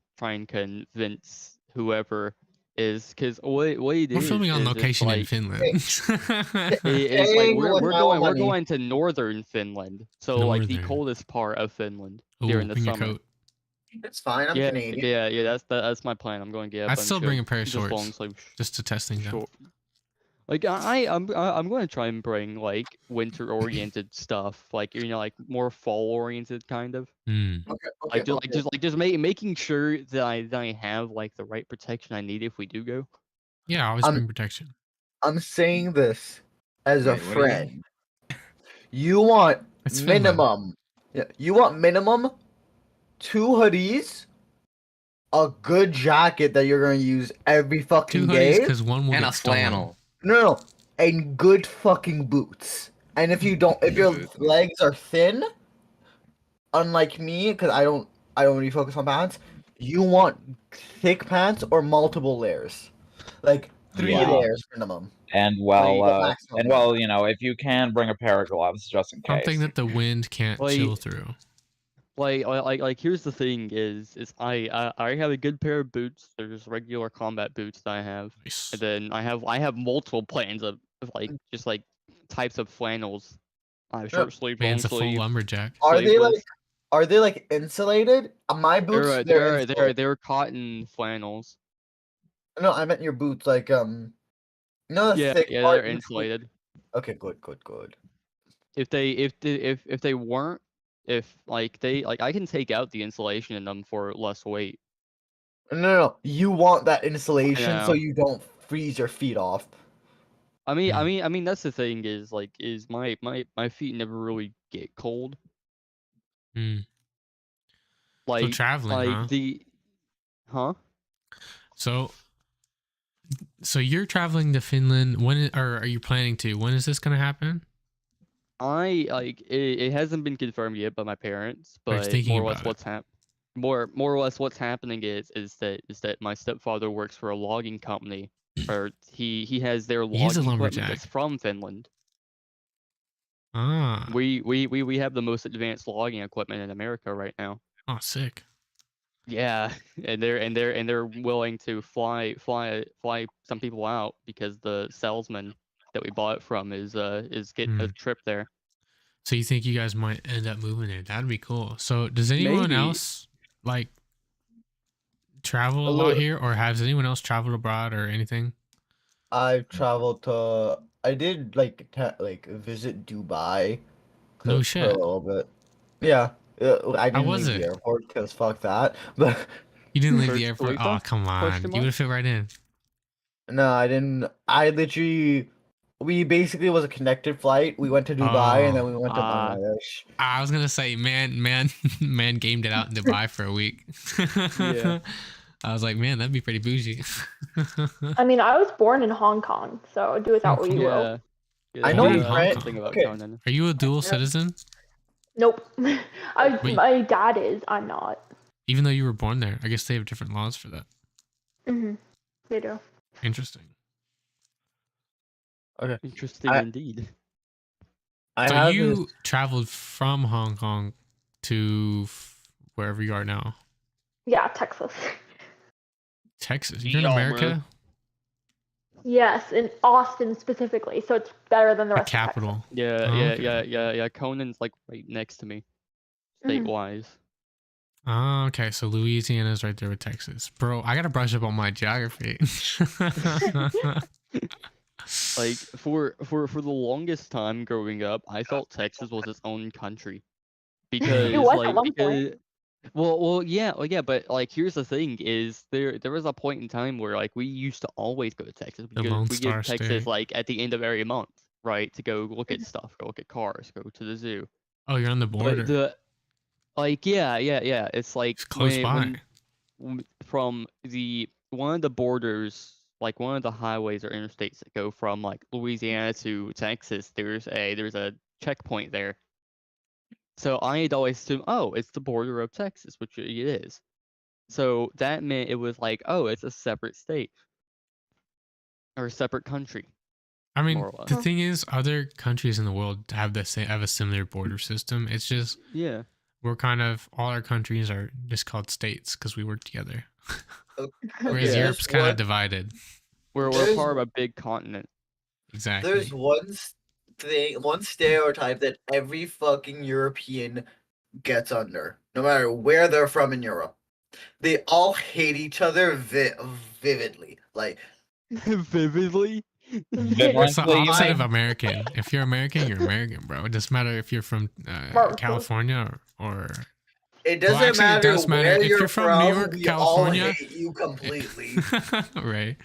[SPEAKER 6] convince whoever is, because what it
[SPEAKER 2] We're
[SPEAKER 6] is
[SPEAKER 2] filming on
[SPEAKER 6] is
[SPEAKER 2] location in
[SPEAKER 6] like,
[SPEAKER 2] Finland.
[SPEAKER 6] it's like
[SPEAKER 3] Paying
[SPEAKER 6] we're
[SPEAKER 3] with my own
[SPEAKER 6] we're
[SPEAKER 3] money.
[SPEAKER 6] going to northern Finland, so like the
[SPEAKER 2] Northern.
[SPEAKER 6] coldest part of Finland
[SPEAKER 2] Ooh,
[SPEAKER 6] during the
[SPEAKER 2] bring your
[SPEAKER 6] summer.
[SPEAKER 2] coat.
[SPEAKER 3] It's fine. I'm
[SPEAKER 6] Yeah,
[SPEAKER 3] Canadian.
[SPEAKER 6] yeah, that's my plan. I'm going to get a
[SPEAKER 2] I'd
[SPEAKER 6] bunch
[SPEAKER 2] still
[SPEAKER 6] of
[SPEAKER 2] bring a pair of
[SPEAKER 6] just
[SPEAKER 2] shorts,
[SPEAKER 6] long sleeve
[SPEAKER 2] just to test things out.
[SPEAKER 6] short. Like I'm going to try and bring like winter oriented stuff, like like more fall oriented kind of.
[SPEAKER 2] Mm.
[SPEAKER 3] Okay,
[SPEAKER 6] Just making sure that I have like the right protection I need if we do go.
[SPEAKER 2] Yeah, always
[SPEAKER 3] I'm-
[SPEAKER 2] bring protection.
[SPEAKER 3] I'm saying this as a
[SPEAKER 4] Wait, what are you-
[SPEAKER 3] friend. You want
[SPEAKER 2] It's Finland.
[SPEAKER 3] minimum. Yeah, you want minimum 2 hoodies, a good jacket that you're gonna use every
[SPEAKER 2] 2
[SPEAKER 3] fucking
[SPEAKER 2] hoodies
[SPEAKER 3] day.
[SPEAKER 2] because one will
[SPEAKER 4] and a
[SPEAKER 2] get stolen.
[SPEAKER 4] flannel.
[SPEAKER 3] No, and good fucking boots. And if you don't, if your
[SPEAKER 4] Boots.
[SPEAKER 3] legs are thin, unlike me, because I don't really focus on pants. You want thick pants or multiple layers, like 3
[SPEAKER 1] Yeah.
[SPEAKER 3] layers minimum.
[SPEAKER 1] And
[SPEAKER 3] maximum.
[SPEAKER 1] you know, if you can, bring a pair of gloves just in case.
[SPEAKER 2] Something that the wind can't
[SPEAKER 6] Like-
[SPEAKER 2] chill through.
[SPEAKER 6] Like here's the thing is I have a good pair of boots. There's regular combat boots that I have.
[SPEAKER 2] Nice.
[SPEAKER 6] And then I have multiple plans of like just like types of flannels. I have short sleeve, long
[SPEAKER 2] Man's a full
[SPEAKER 6] sleeve.
[SPEAKER 2] lumberjack.
[SPEAKER 3] Are they like insulated? My boots,
[SPEAKER 6] They're cotton flannels.
[SPEAKER 3] No, I meant your boots, like no,
[SPEAKER 6] Yeah,
[SPEAKER 3] thick
[SPEAKER 6] they're
[SPEAKER 3] part-
[SPEAKER 6] insulated.
[SPEAKER 3] Okay, good.
[SPEAKER 6] If they weren't, if like they like I can take out the insulation in them for less weight.
[SPEAKER 3] No, you want that insulation so
[SPEAKER 6] know.
[SPEAKER 3] you don't freeze your feet off.
[SPEAKER 6] I mean that's the thing is like is my feet never really get cold.
[SPEAKER 2] Mm.
[SPEAKER 6] Like
[SPEAKER 2] So traveling, huh? So you're traveling to Finland. When or are you planning to? When is this gonna happen?
[SPEAKER 6] I like it hasn't been confirmed yet by my parents,
[SPEAKER 2] I was
[SPEAKER 6] but
[SPEAKER 2] thinking
[SPEAKER 6] more or less
[SPEAKER 2] about it.
[SPEAKER 6] what's more or less what's happening is that my stepfather works for a logging company, or he has their
[SPEAKER 2] He is a
[SPEAKER 6] logging equipment
[SPEAKER 2] lumberjack.
[SPEAKER 6] that's from Finland.
[SPEAKER 2] Ah,
[SPEAKER 6] We have the most advanced logging equipment in America right now.
[SPEAKER 2] oh, sick.
[SPEAKER 6] Yeah, and they're willing to fly some people out because the salesman that we bought it from is getting a
[SPEAKER 2] Hmm.
[SPEAKER 6] trip there.
[SPEAKER 2] So you think you guys might end up moving there? That'd be cool. So does anyone
[SPEAKER 6] Maybe.
[SPEAKER 2] else like travel a lot
[SPEAKER 3] Look,
[SPEAKER 2] here, or has anyone else traveled abroad or anything?
[SPEAKER 3] I've traveled to. I did like visit Dubai
[SPEAKER 2] No
[SPEAKER 3] for a
[SPEAKER 2] shit.
[SPEAKER 3] little bit. Yeah, I
[SPEAKER 2] How
[SPEAKER 3] didn't
[SPEAKER 2] was
[SPEAKER 3] leave the
[SPEAKER 2] it?
[SPEAKER 3] airport because fuck that. But
[SPEAKER 2] You didn't leave
[SPEAKER 6] Burj
[SPEAKER 2] the airport?
[SPEAKER 6] Khalifa?
[SPEAKER 2] Oh, come
[SPEAKER 6] Question
[SPEAKER 2] on. You would
[SPEAKER 6] mark?
[SPEAKER 2] have fit right in.
[SPEAKER 3] no, I didn't. I literally. We basically was a connected flight. We went to Dubai and then we went to
[SPEAKER 6] Ah.
[SPEAKER 3] Bangladesh.
[SPEAKER 2] I was gonna say, man gamed it out in Dubai for a week.
[SPEAKER 6] Yeah.
[SPEAKER 2] I was like, man, that'd be pretty bougie.
[SPEAKER 5] I mean, I was born in Hong Kong, so do with that what you will.
[SPEAKER 6] Yeah. Yeah,
[SPEAKER 3] I
[SPEAKER 6] that's
[SPEAKER 3] know
[SPEAKER 2] Born in
[SPEAKER 6] the
[SPEAKER 2] Hong
[SPEAKER 6] good
[SPEAKER 2] Kong.
[SPEAKER 6] thing about
[SPEAKER 3] Okay.
[SPEAKER 6] Conan.
[SPEAKER 2] Are you a dual
[SPEAKER 3] Yeah.
[SPEAKER 2] citizen?
[SPEAKER 5] Nope.
[SPEAKER 2] Wait.
[SPEAKER 5] My dad is. I'm not.
[SPEAKER 2] Even though you were born there, I guess they have different laws for that.
[SPEAKER 5] Mm-hmm. They do.
[SPEAKER 2] Interesting.
[SPEAKER 3] Okay.
[SPEAKER 6] Interesting
[SPEAKER 3] I-
[SPEAKER 6] indeed.
[SPEAKER 3] I
[SPEAKER 2] So
[SPEAKER 3] have
[SPEAKER 2] you
[SPEAKER 3] this.
[SPEAKER 2] traveled from Hong Kong to wherever you are now,
[SPEAKER 5] Yeah, Texas.
[SPEAKER 2] Texas. You're in
[SPEAKER 6] Yeah,
[SPEAKER 2] America,
[SPEAKER 5] Yes, in Austin specifically, so it's better than the
[SPEAKER 2] the
[SPEAKER 5] rest of Texas.
[SPEAKER 2] capital.
[SPEAKER 6] Yeah,
[SPEAKER 2] Oh,
[SPEAKER 6] yeah,
[SPEAKER 2] okay.
[SPEAKER 6] yeah. Conan's like right next to me,
[SPEAKER 5] Mhm.
[SPEAKER 6] state-wise.
[SPEAKER 2] Oh, okay. So Louisiana's right there with Texas, bro. I gotta brush up on my geography.
[SPEAKER 6] Like for the longest time growing up, I thought Texas was its own country because
[SPEAKER 5] It was at
[SPEAKER 6] like
[SPEAKER 5] one point.
[SPEAKER 6] yeah, but like here's the thing: is there was a point in time where like we used to always go to Texas.
[SPEAKER 2] The Lone
[SPEAKER 6] We go
[SPEAKER 2] Star
[SPEAKER 6] to Texas
[SPEAKER 2] State.
[SPEAKER 6] like at the end of every month, right? To go look at stuff, go look at cars, go to the zoo.
[SPEAKER 2] Oh, you're on the border.
[SPEAKER 6] But like yeah. It's like
[SPEAKER 2] It's close by.
[SPEAKER 6] from one of the borders, like one of the highways or interstates that go from like Louisiana to Texas, there's a checkpoint there. So I had always assumed, oh, it's the border of Texas, which it is. So that meant it was like, oh, it's a separate state or a separate country.
[SPEAKER 2] I mean,
[SPEAKER 6] more or
[SPEAKER 2] the
[SPEAKER 6] less.
[SPEAKER 2] thing is, other countries in the world have have a similar border system. It's just
[SPEAKER 6] Yeah.
[SPEAKER 2] we're kind of all our countries are just called states because we work together. Whereas
[SPEAKER 6] Yeah.
[SPEAKER 2] Europe's kind of divided.
[SPEAKER 6] We're
[SPEAKER 3] There's-
[SPEAKER 6] part of a big continent.
[SPEAKER 2] Exactly.
[SPEAKER 3] There's one stereotype that every fucking European gets under, no matter where they're from in Europe. They all hate each other vividly. Like,
[SPEAKER 6] Vividly?
[SPEAKER 2] It's the
[SPEAKER 1] Frankly,
[SPEAKER 2] opposite of American. If you're American, you're American, bro. It doesn't matter if you're from
[SPEAKER 5] Marvel.
[SPEAKER 2] California or
[SPEAKER 3] it doesn't
[SPEAKER 2] actually, it
[SPEAKER 3] matter
[SPEAKER 2] does matter.
[SPEAKER 3] where
[SPEAKER 2] If
[SPEAKER 3] you're
[SPEAKER 2] you're from New York,
[SPEAKER 3] we
[SPEAKER 2] California-
[SPEAKER 3] all hate you completely.
[SPEAKER 2] right.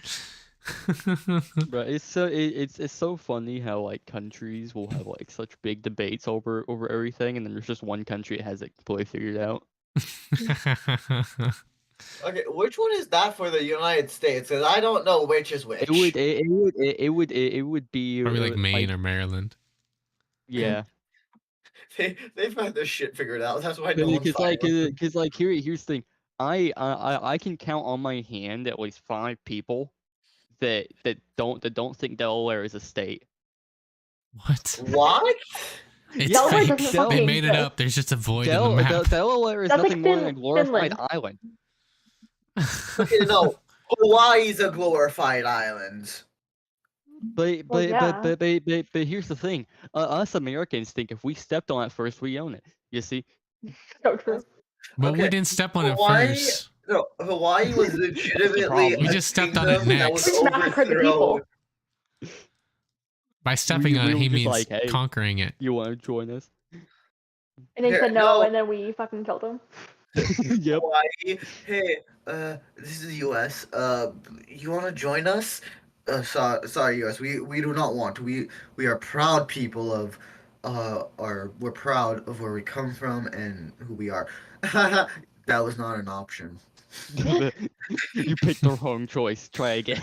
[SPEAKER 6] But it's so funny how like countries will have like such big debates over everything, and then there's just one country that has it completely figured out.
[SPEAKER 3] Okay, which one is that for the United States? Because I don't know which is which.
[SPEAKER 6] It would be
[SPEAKER 2] Probably like Maine or Maryland.
[SPEAKER 6] yeah.
[SPEAKER 3] They've had this shit figured out. That's why no one's
[SPEAKER 6] Because
[SPEAKER 3] fighting.
[SPEAKER 6] here's the thing. I can count on my hand at least 5 people that don't think Delaware is a state.
[SPEAKER 2] What?
[SPEAKER 3] What?
[SPEAKER 2] It's
[SPEAKER 5] Delaware
[SPEAKER 2] fake.
[SPEAKER 5] doesn't
[SPEAKER 2] They
[SPEAKER 5] fucking
[SPEAKER 2] made it
[SPEAKER 5] exist.
[SPEAKER 2] up. There's just a void in the map.
[SPEAKER 6] Delaware is
[SPEAKER 5] That's like
[SPEAKER 6] nothing more than a glorified
[SPEAKER 5] Finland.
[SPEAKER 6] island.
[SPEAKER 3] Okay, no. Hawaii's a glorified island.
[SPEAKER 6] But
[SPEAKER 5] Well, yeah.
[SPEAKER 6] but here's the thing. Us Americans think if we stepped on it first, we own it. You see?
[SPEAKER 5] So true.
[SPEAKER 2] But we
[SPEAKER 3] Okay,
[SPEAKER 2] didn't step on it
[SPEAKER 3] Hawaii-
[SPEAKER 2] first.
[SPEAKER 3] No, Hawaii was legitimately
[SPEAKER 6] problem.
[SPEAKER 2] We
[SPEAKER 3] a
[SPEAKER 2] just stepped on it
[SPEAKER 3] kingdom that was
[SPEAKER 2] next.
[SPEAKER 5] Just massacred the people.
[SPEAKER 3] overthrown.
[SPEAKER 2] By stepping on
[SPEAKER 6] we
[SPEAKER 2] it,
[SPEAKER 6] were
[SPEAKER 2] he
[SPEAKER 6] just
[SPEAKER 2] means
[SPEAKER 6] like, hey.
[SPEAKER 2] conquering it.
[SPEAKER 6] You want to join us?
[SPEAKER 5] And he
[SPEAKER 3] Here,
[SPEAKER 5] said no,
[SPEAKER 3] no.
[SPEAKER 5] and then we fucking killed him.
[SPEAKER 6] Yep.
[SPEAKER 3] Hawaii, hey, this is the U.S. You want to join us? Sorry, U.S. We do not want. We are proud people of, we're proud of where we come from and who we are. That was not an option.
[SPEAKER 6] You picked the wrong choice. Try again.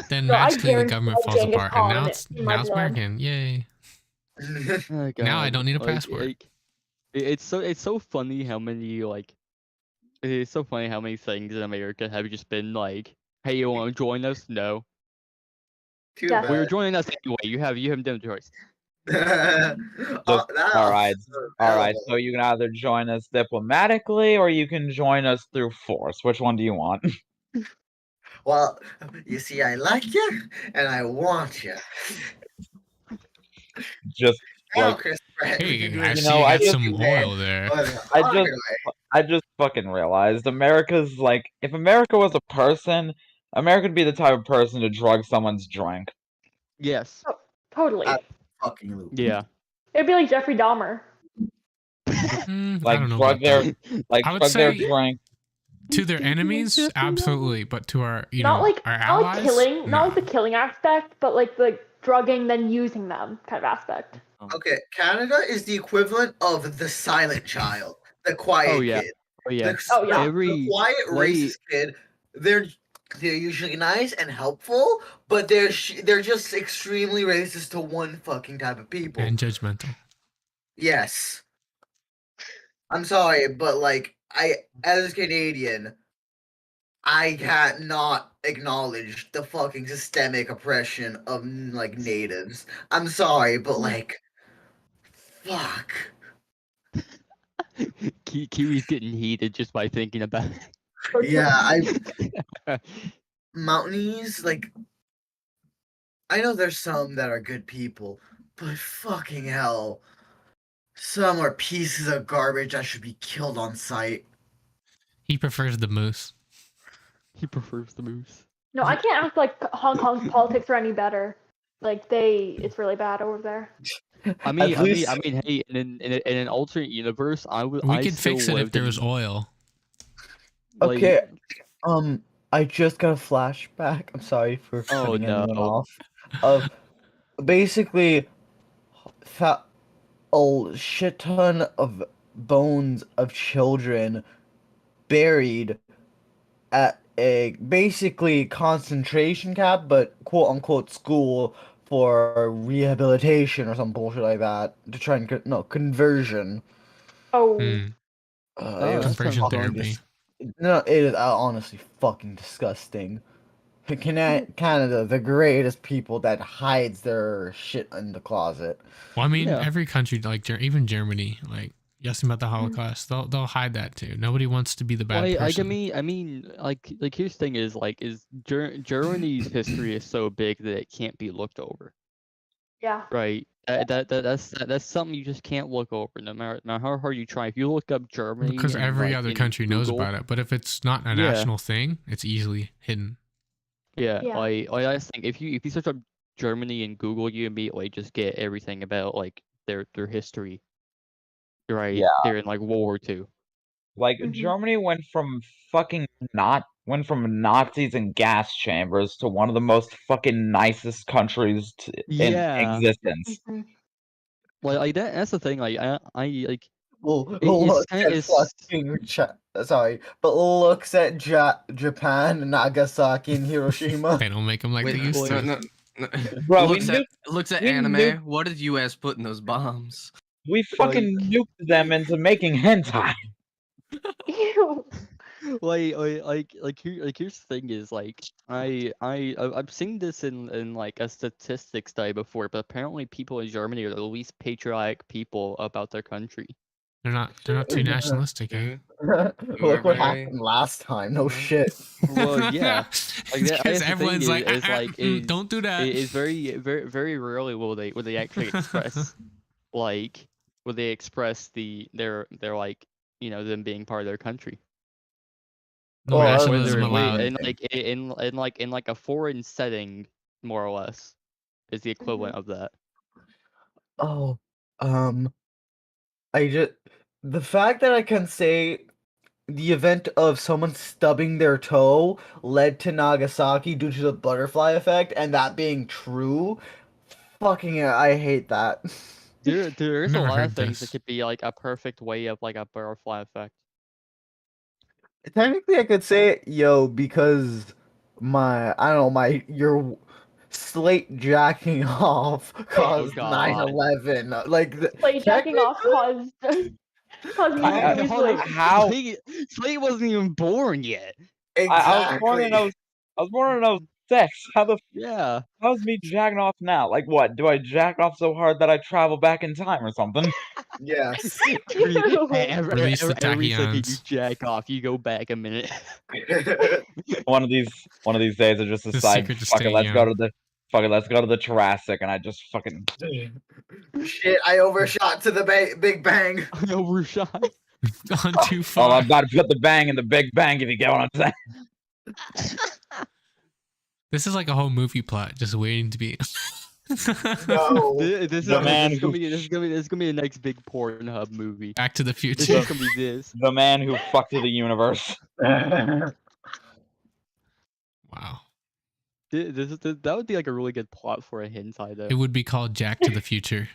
[SPEAKER 2] Then
[SPEAKER 5] Bro, I
[SPEAKER 2] magically the
[SPEAKER 5] guarantee
[SPEAKER 2] government
[SPEAKER 5] that
[SPEAKER 2] falls
[SPEAKER 5] Genghis
[SPEAKER 2] apart, and
[SPEAKER 5] Khan
[SPEAKER 2] now it's
[SPEAKER 5] in my blood.
[SPEAKER 2] American. Yay!
[SPEAKER 6] Oh,
[SPEAKER 2] Now I
[SPEAKER 6] God.
[SPEAKER 2] don't need a
[SPEAKER 6] Like,
[SPEAKER 2] passport.
[SPEAKER 6] it's so funny how many it's so funny how many things in America have just been like, hey, you want to join us? No.
[SPEAKER 3] Too
[SPEAKER 5] Yeah.
[SPEAKER 6] Well, you're
[SPEAKER 3] bad.
[SPEAKER 6] joining us anyway. You haven't done a choice.
[SPEAKER 3] That
[SPEAKER 1] All right,
[SPEAKER 3] officer
[SPEAKER 1] all right.
[SPEAKER 3] available.
[SPEAKER 1] So you can either join us diplomatically or you can join us through force. Which one do you want?
[SPEAKER 3] Well, you see, I like you and I want you.
[SPEAKER 1] Just
[SPEAKER 3] Now,
[SPEAKER 1] like
[SPEAKER 3] Chris Pratt, we
[SPEAKER 2] Hey,
[SPEAKER 3] can do
[SPEAKER 2] I
[SPEAKER 3] it.
[SPEAKER 2] see you
[SPEAKER 1] I
[SPEAKER 2] got
[SPEAKER 1] just
[SPEAKER 2] some oil there.
[SPEAKER 1] I just I just fucking realized America's like if America was a person, America would be the type of person to drug someone's drink.
[SPEAKER 6] Yes.
[SPEAKER 5] Totally.
[SPEAKER 3] Fucking loop.
[SPEAKER 6] Yeah.
[SPEAKER 5] It'd be like Jeffrey Dahmer.
[SPEAKER 2] I
[SPEAKER 1] Like
[SPEAKER 2] don't know
[SPEAKER 1] drug
[SPEAKER 2] about
[SPEAKER 1] their
[SPEAKER 2] that.
[SPEAKER 1] like
[SPEAKER 2] I would
[SPEAKER 1] drug their
[SPEAKER 2] say
[SPEAKER 1] drink.
[SPEAKER 2] to their enemies,
[SPEAKER 6] Jeffrey Dahmer.
[SPEAKER 2] absolutely, but to our
[SPEAKER 5] Not like
[SPEAKER 2] our
[SPEAKER 5] not like
[SPEAKER 2] allies,
[SPEAKER 5] killing, not like the
[SPEAKER 2] nah.
[SPEAKER 5] killing aspect, but like the drugging then using them kind of aspect.
[SPEAKER 3] Okay, Canada is the equivalent of the silent child, the quiet
[SPEAKER 6] Oh yeah.
[SPEAKER 3] kid.
[SPEAKER 6] Oh yeah.
[SPEAKER 5] Oh, yeah.
[SPEAKER 3] The quiet
[SPEAKER 6] like-
[SPEAKER 3] racist kid. They're usually nice and helpful, but they're just extremely racist to one fucking type of people.
[SPEAKER 2] And judgmental.
[SPEAKER 3] Yes. I'm sorry, but like as a Canadian, I can't not acknowledge the fucking systemic oppression of like natives. I'm sorry, but like, fuck.
[SPEAKER 6] Kiwi's getting heated just by thinking about it.
[SPEAKER 3] Yeah, Mountainese, like, I know there's some that are good people, but fucking hell, some are pieces of garbage that should be killed on sight.
[SPEAKER 2] He prefers the moose.
[SPEAKER 6] He prefers the moose.
[SPEAKER 5] No, I can't act like Hong Kong's politics are any better. Like it's really bad over there.
[SPEAKER 6] I mean,
[SPEAKER 3] At least-
[SPEAKER 6] hey, in an alternate universe,
[SPEAKER 2] We could fix it if there was oil.
[SPEAKER 6] like,
[SPEAKER 3] Okay, I just got a flashback. I'm sorry for
[SPEAKER 6] Oh,
[SPEAKER 3] cutting anyone
[SPEAKER 6] no.
[SPEAKER 3] off. Of basically, a shit ton of bones of children buried at a basically concentration camp, but quote unquote school for rehabilitation or some bullshit like that to try and conversion.
[SPEAKER 5] Oh,
[SPEAKER 2] Hmm.
[SPEAKER 3] It was
[SPEAKER 6] that's
[SPEAKER 2] Conversion
[SPEAKER 3] fucking
[SPEAKER 2] therapy.
[SPEAKER 3] No, it is honestly fucking disgusting. Canada, the greatest people that hides their shit in the closet.
[SPEAKER 2] Well, I mean,
[SPEAKER 6] Yeah.
[SPEAKER 2] every country, like even Germany, like you asked about the Holocaust, they'll hide that too. Nobody wants to be the bad
[SPEAKER 6] Like,
[SPEAKER 2] person.
[SPEAKER 6] I mean, like here's the thing is Germany's history is so big that it can't be looked over,
[SPEAKER 5] yeah.
[SPEAKER 6] right? That's something you just can't look over, no matter how hard you try. If you look up Germany,
[SPEAKER 2] Because
[SPEAKER 6] and,
[SPEAKER 2] every
[SPEAKER 6] like,
[SPEAKER 2] other
[SPEAKER 6] in
[SPEAKER 2] country knows
[SPEAKER 6] Google,
[SPEAKER 2] about it. But if it's not a
[SPEAKER 6] Yeah.
[SPEAKER 2] national thing, it's easily hidden.
[SPEAKER 6] Yeah,
[SPEAKER 5] Yeah.
[SPEAKER 6] I just think if you search up Germany in Google, you immediately just get everything about like their history, right?
[SPEAKER 1] Yeah.
[SPEAKER 6] They're in like World War II.
[SPEAKER 1] Like
[SPEAKER 5] Mhm.
[SPEAKER 1] Germany went from Nazis and gas chambers to one of the most fucking nicest countries in
[SPEAKER 6] Yeah.
[SPEAKER 1] existence.
[SPEAKER 5] Mhm.
[SPEAKER 6] Like that's the thing. Like I like
[SPEAKER 3] Well,
[SPEAKER 6] it's
[SPEAKER 3] look
[SPEAKER 6] kind
[SPEAKER 3] at
[SPEAKER 6] of
[SPEAKER 3] fucking sorry, but looks at Japan, Nagasaki, and Hiroshima.
[SPEAKER 2] They don't make them like
[SPEAKER 7] Wait,
[SPEAKER 2] they used
[SPEAKER 6] boy.
[SPEAKER 2] to.
[SPEAKER 7] no.
[SPEAKER 1] Bro,
[SPEAKER 7] looks at
[SPEAKER 1] we
[SPEAKER 7] anime.
[SPEAKER 1] nuked-
[SPEAKER 7] What did U.S. put in those bombs?
[SPEAKER 1] we fucking nuked them into making hentai.
[SPEAKER 5] Ew.
[SPEAKER 6] Here's the thing is like I've seen this in like a statistics study before, but apparently people in Germany are the least patriotic people about their country.
[SPEAKER 2] They're not too nationalistic, eh?
[SPEAKER 7] Dude,
[SPEAKER 3] Look what
[SPEAKER 7] very-
[SPEAKER 3] happened last time. No
[SPEAKER 7] No.
[SPEAKER 3] shit.
[SPEAKER 6] Well, yeah. Like that,
[SPEAKER 2] Because
[SPEAKER 6] the thing
[SPEAKER 2] everyone's like,
[SPEAKER 6] is
[SPEAKER 2] don't do that.
[SPEAKER 6] it is very rarely will they actually express like will they express their like them being part of their country.
[SPEAKER 2] No
[SPEAKER 3] Well,
[SPEAKER 2] nationalism
[SPEAKER 3] wait,
[SPEAKER 2] allowed.
[SPEAKER 6] In like a foreign setting, more or less, is the equivalent of that.
[SPEAKER 3] Oh, the fact that I can say the event of someone stubbing their toe led to Nagasaki due to the butterfly effect, and that being true, fucking I hate that.
[SPEAKER 6] There is a
[SPEAKER 2] Never
[SPEAKER 6] lot
[SPEAKER 2] heard
[SPEAKER 6] of things
[SPEAKER 2] this.
[SPEAKER 6] that could be like a perfect way of like a butterfly effect.
[SPEAKER 3] Technically, I could say, yo, because your Slate jacking off caused
[SPEAKER 6] God.
[SPEAKER 3] 9/11. Like,
[SPEAKER 5] Slate jacking off
[SPEAKER 3] technically-
[SPEAKER 5] caused me
[SPEAKER 1] I-
[SPEAKER 5] to lose
[SPEAKER 6] Hold on,
[SPEAKER 5] weight.
[SPEAKER 1] How?
[SPEAKER 6] Slate wasn't even born yet.
[SPEAKER 1] I was born in
[SPEAKER 3] Exactly.
[SPEAKER 1] I was born in 06.
[SPEAKER 6] Yeah.
[SPEAKER 1] How's me jacking off now? Like what? Do I jack off so hard that I travel back in time or something?
[SPEAKER 3] Yes.
[SPEAKER 5] Ew.
[SPEAKER 2] Release the
[SPEAKER 6] every second you
[SPEAKER 2] tachyons.
[SPEAKER 6] jack off, you go back a minute.
[SPEAKER 1] One of these days I just
[SPEAKER 2] The
[SPEAKER 1] decide,
[SPEAKER 2] secret to
[SPEAKER 1] fuck it,
[SPEAKER 2] staying
[SPEAKER 1] let's go
[SPEAKER 2] young.
[SPEAKER 1] let's go to the Jurassic, and I just fucking
[SPEAKER 3] Shit, I overshot to the Big Bang.
[SPEAKER 6] I overshot.
[SPEAKER 2] Gone too
[SPEAKER 1] oh,
[SPEAKER 2] far.
[SPEAKER 1] I'm about to put the bang in the Big Bang, if you get what I'm saying.
[SPEAKER 2] This is like a whole movie plot, just waiting to be.
[SPEAKER 3] No.
[SPEAKER 6] This
[SPEAKER 1] The man
[SPEAKER 6] is gonna
[SPEAKER 1] who-
[SPEAKER 6] be this is gonna be the next big Pornhub movie.
[SPEAKER 2] Back to the
[SPEAKER 6] This
[SPEAKER 2] Future.
[SPEAKER 6] is gonna be this.
[SPEAKER 1] The man who fucked the universe.
[SPEAKER 2] Wow.
[SPEAKER 6] That would be like a really good plot for a hentai though.
[SPEAKER 2] It would be called Jack to the Future.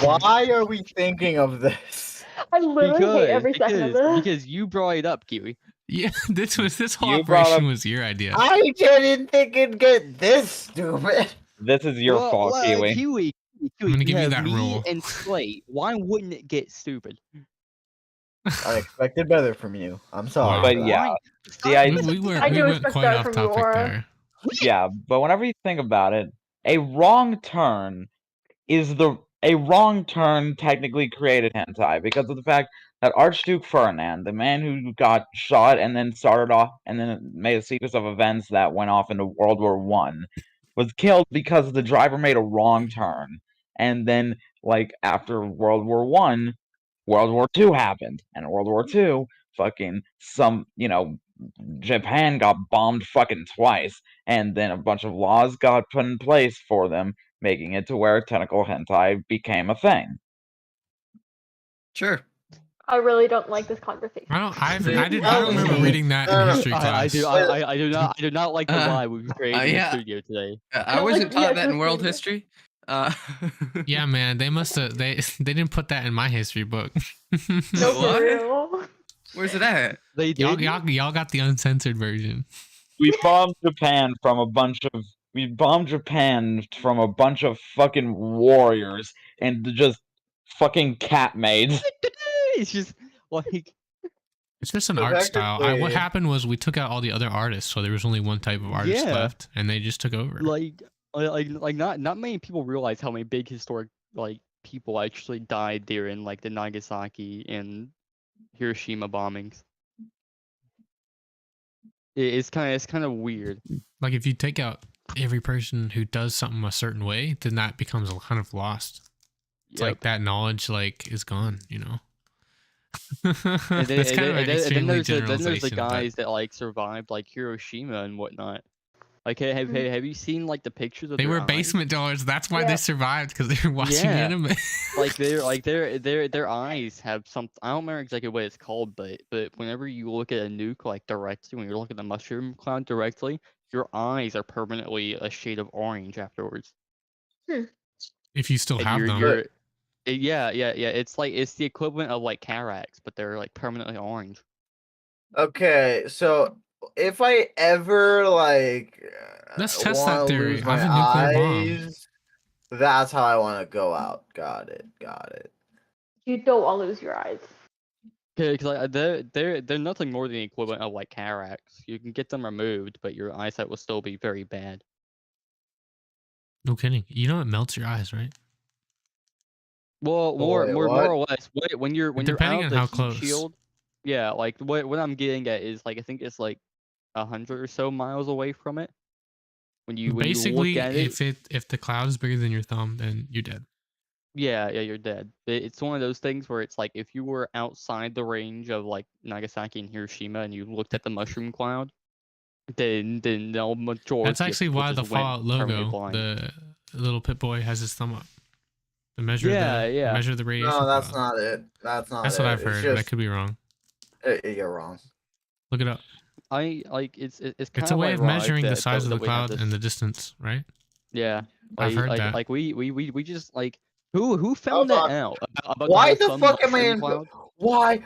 [SPEAKER 3] Why are we thinking of this?
[SPEAKER 5] I literally hate every second of this.
[SPEAKER 6] because you brought it up, Kiwi.
[SPEAKER 2] Yeah, this whole
[SPEAKER 1] You brought
[SPEAKER 2] operation
[SPEAKER 1] up-
[SPEAKER 2] was your idea.
[SPEAKER 3] I didn't think it'd get this stupid.
[SPEAKER 1] This is your fault, Kiwi.
[SPEAKER 6] Kiwi,
[SPEAKER 2] gonna give you
[SPEAKER 6] have
[SPEAKER 2] that
[SPEAKER 6] me
[SPEAKER 2] rule.
[SPEAKER 6] and Slate. Why wouldn't it get stupid?
[SPEAKER 3] I expected better from you. I'm sorry.
[SPEAKER 2] Wow.
[SPEAKER 1] But
[SPEAKER 3] for
[SPEAKER 1] yeah,
[SPEAKER 3] that.
[SPEAKER 1] the idea,
[SPEAKER 5] I
[SPEAKER 2] We
[SPEAKER 5] do
[SPEAKER 2] went
[SPEAKER 5] expect
[SPEAKER 2] quite
[SPEAKER 5] that
[SPEAKER 2] off
[SPEAKER 5] from
[SPEAKER 2] topic
[SPEAKER 5] Laura.
[SPEAKER 2] there.
[SPEAKER 1] yeah, but whenever you think about it, a wrong turn a wrong turn technically created hentai because of the fact that Archduke Ferdinand, the man who got shot and then started off and then made a sequence of events that went off into World War One, was killed because the driver made a wrong turn. And then, like, after World War One, World War Two happened, and World War Two, fucking Japan got bombed fucking twice, and then a bunch of laws got put in place for them, making it to where tentacle hentai became a thing.
[SPEAKER 4] Sure.
[SPEAKER 5] I really don't like this conversation.
[SPEAKER 2] I don't remember reading that in history
[SPEAKER 6] I
[SPEAKER 2] class.
[SPEAKER 6] do not like the vibe we've created in the
[SPEAKER 4] yeah.
[SPEAKER 6] studio today.
[SPEAKER 4] I
[SPEAKER 5] Oh,
[SPEAKER 4] wasn't
[SPEAKER 5] like,
[SPEAKER 4] taught
[SPEAKER 5] yeah,
[SPEAKER 4] that in world
[SPEAKER 5] definitely.
[SPEAKER 4] history.
[SPEAKER 2] Yeah, man, they must have they didn't put that in my history book.
[SPEAKER 5] No,
[SPEAKER 4] What?
[SPEAKER 5] for real.
[SPEAKER 4] Where's it at?
[SPEAKER 6] They did.
[SPEAKER 2] y'all got the uncensored version.
[SPEAKER 1] We bombed Japan from a bunch of fucking warriors and just fucking cat maids.
[SPEAKER 6] It's just like
[SPEAKER 2] It's just an
[SPEAKER 3] So
[SPEAKER 2] art style. What
[SPEAKER 3] technically-
[SPEAKER 2] happened was we took out all the other artists, so there was only one type of artist
[SPEAKER 6] Yeah.
[SPEAKER 2] left, and they just took over.
[SPEAKER 6] not many people realize how many big historic people actually died during like the Nagasaki and Hiroshima bombings. It's kind of weird.
[SPEAKER 2] Like if you take out every person who does something a certain way, then that becomes kind of lost. It's like that knowledge is gone, you know.
[SPEAKER 6] And then,
[SPEAKER 2] That's kind of an
[SPEAKER 6] and then
[SPEAKER 2] extremely
[SPEAKER 6] there's the
[SPEAKER 2] generalization, but-
[SPEAKER 6] guys that survived Hiroshima and whatnot. Like have you seen the pictures of
[SPEAKER 2] They
[SPEAKER 6] their
[SPEAKER 2] were
[SPEAKER 6] eyes?
[SPEAKER 2] basement dwellers. That's why
[SPEAKER 5] Yeah.
[SPEAKER 2] they survived, because they were watching
[SPEAKER 6] Yeah.
[SPEAKER 2] anime.
[SPEAKER 6] Their eyes have some. I don't remember exactly what it's called, but whenever you look at a nuke directly, when you're looking at the mushroom cloud directly, your eyes are permanently a shade of orange afterwards.
[SPEAKER 2] If you still
[SPEAKER 6] And
[SPEAKER 2] have them.
[SPEAKER 6] yeah. It's the equivalent of cataracts, but they're permanently orange.
[SPEAKER 3] Okay, so if I ever
[SPEAKER 2] Let's test that
[SPEAKER 3] wanna
[SPEAKER 2] theory.
[SPEAKER 3] lose
[SPEAKER 2] I have
[SPEAKER 3] my
[SPEAKER 2] a nuclear bomb.
[SPEAKER 3] eyes, that's how I want to go out. Got it.
[SPEAKER 5] You don't want to lose your eyes.
[SPEAKER 6] Because they're nothing more than the equivalent of cataracts. You can get them removed, but your eyesight will still be very bad.
[SPEAKER 2] No kidding. You know it melts your eyes, right?
[SPEAKER 6] Well,
[SPEAKER 3] Wait,
[SPEAKER 6] more
[SPEAKER 3] what?
[SPEAKER 6] or less. When you're
[SPEAKER 2] Depending
[SPEAKER 6] out
[SPEAKER 2] on
[SPEAKER 6] of the
[SPEAKER 2] how
[SPEAKER 6] heat
[SPEAKER 2] close.
[SPEAKER 6] shield, yeah. What I'm getting at is I think it's 100 or so miles away from it. When you
[SPEAKER 2] Basically,
[SPEAKER 6] look at it,
[SPEAKER 2] if the cloud is bigger than your thumb, then you're dead.
[SPEAKER 6] yeah, you're dead. It's one of those things where it's if you were outside the range of Nagasaki and Hiroshima and you looked at the mushroom cloud, then the majority.
[SPEAKER 2] That's actually
[SPEAKER 6] of people
[SPEAKER 2] why the
[SPEAKER 6] just went
[SPEAKER 2] Fallout
[SPEAKER 6] permanently
[SPEAKER 2] logo,
[SPEAKER 6] blind.
[SPEAKER 2] the little Pit Boy has his thumb up. To measure
[SPEAKER 6] Yeah.
[SPEAKER 2] measure the radiation.
[SPEAKER 3] No, that's
[SPEAKER 2] cloud.
[SPEAKER 3] not it. That's not.
[SPEAKER 2] That's
[SPEAKER 3] it.
[SPEAKER 2] what I've
[SPEAKER 3] It's
[SPEAKER 2] heard. I
[SPEAKER 3] just-
[SPEAKER 2] could be wrong.
[SPEAKER 3] You're wrong.
[SPEAKER 2] Look it up.
[SPEAKER 6] It's
[SPEAKER 2] It's a way of measuring the size of the
[SPEAKER 6] we have
[SPEAKER 2] cloud
[SPEAKER 6] this-
[SPEAKER 2] and the distance, right?
[SPEAKER 6] Yeah,
[SPEAKER 2] I've heard that.
[SPEAKER 6] We just who found
[SPEAKER 3] Hold
[SPEAKER 6] that
[SPEAKER 3] on.
[SPEAKER 6] out? About
[SPEAKER 3] Why
[SPEAKER 6] whole
[SPEAKER 3] the
[SPEAKER 6] thumb
[SPEAKER 3] fuck am I
[SPEAKER 6] mushroom
[SPEAKER 3] in?
[SPEAKER 6] cloud?
[SPEAKER 3] Why?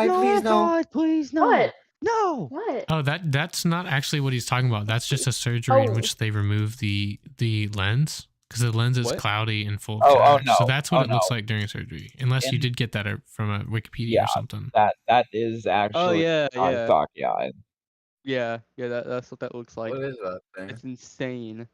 [SPEAKER 3] Please no.
[SPEAKER 6] God, please no.
[SPEAKER 5] What?
[SPEAKER 6] No.
[SPEAKER 5] What?
[SPEAKER 2] Oh, that's not actually what he's talking about. That's just a surgery in
[SPEAKER 5] Oh.
[SPEAKER 2] which they remove the lens because the lens is
[SPEAKER 6] What?
[SPEAKER 2] cloudy and full of
[SPEAKER 1] Oh,
[SPEAKER 2] cataract.
[SPEAKER 1] no.
[SPEAKER 2] So that's what
[SPEAKER 1] Oh,
[SPEAKER 2] it looks
[SPEAKER 1] no.
[SPEAKER 2] like during surgery, unless you
[SPEAKER 1] In-
[SPEAKER 2] did get that from a Wikipedia
[SPEAKER 1] Yeah.
[SPEAKER 2] or something.
[SPEAKER 1] That is
[SPEAKER 6] Oh
[SPEAKER 1] actually
[SPEAKER 6] yeah, yeah,
[SPEAKER 1] Nagasaki eye.
[SPEAKER 6] yeah. That's what that looks like.
[SPEAKER 3] What is that thing?
[SPEAKER 6] It's insane.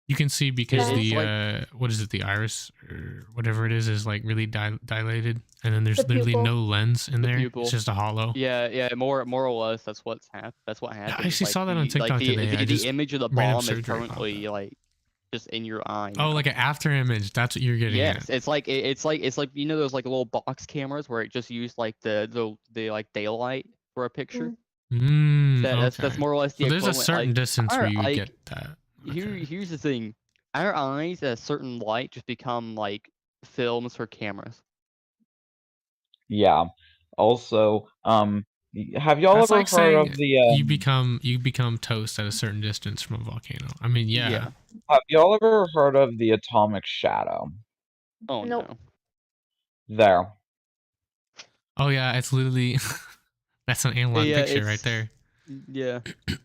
[SPEAKER 2] You can see because
[SPEAKER 5] It's
[SPEAKER 2] the
[SPEAKER 6] like-
[SPEAKER 2] what is it, the iris or whatever it is like really dilated, and then there's
[SPEAKER 5] The
[SPEAKER 2] literally
[SPEAKER 5] pupil.
[SPEAKER 2] no lens in
[SPEAKER 6] The
[SPEAKER 2] there.
[SPEAKER 6] pupil.
[SPEAKER 2] It's just a hollow.
[SPEAKER 6] Yeah. More or less, that's what happened.
[SPEAKER 2] I actually saw that on TikTok today. I just
[SPEAKER 6] The image of the
[SPEAKER 2] random
[SPEAKER 6] bomb is
[SPEAKER 2] surgery popped
[SPEAKER 6] currently
[SPEAKER 2] up.
[SPEAKER 6] like just in your eye.
[SPEAKER 2] Oh,
[SPEAKER 6] now.
[SPEAKER 2] like an after image. That's what you're getting
[SPEAKER 6] Yes,
[SPEAKER 2] at.
[SPEAKER 6] it's like you know those like little box cameras where it just used like the like daylight for a picture. That's
[SPEAKER 2] Okay.
[SPEAKER 6] more or less the
[SPEAKER 2] So there's a
[SPEAKER 6] equivalent.
[SPEAKER 2] certain
[SPEAKER 6] Like,
[SPEAKER 2] distance where you would
[SPEAKER 6] like,
[SPEAKER 2] get that. Okay.
[SPEAKER 6] here's the thing. Our eyes at a certain light just become like films for cameras.
[SPEAKER 1] Yeah. Also, have y'all
[SPEAKER 2] That's
[SPEAKER 1] ever
[SPEAKER 2] like
[SPEAKER 1] heard
[SPEAKER 2] saying
[SPEAKER 1] of the
[SPEAKER 2] you become toast at a certain distance from a volcano. I mean, yeah.
[SPEAKER 1] have y'all ever heard of the atomic shadow?
[SPEAKER 6] Oh
[SPEAKER 5] Nope.
[SPEAKER 6] no.
[SPEAKER 1] There.
[SPEAKER 2] Oh yeah, it's literally that's an analog
[SPEAKER 6] Yeah,
[SPEAKER 2] picture right
[SPEAKER 6] it's-
[SPEAKER 2] there.
[SPEAKER 6] Yeah.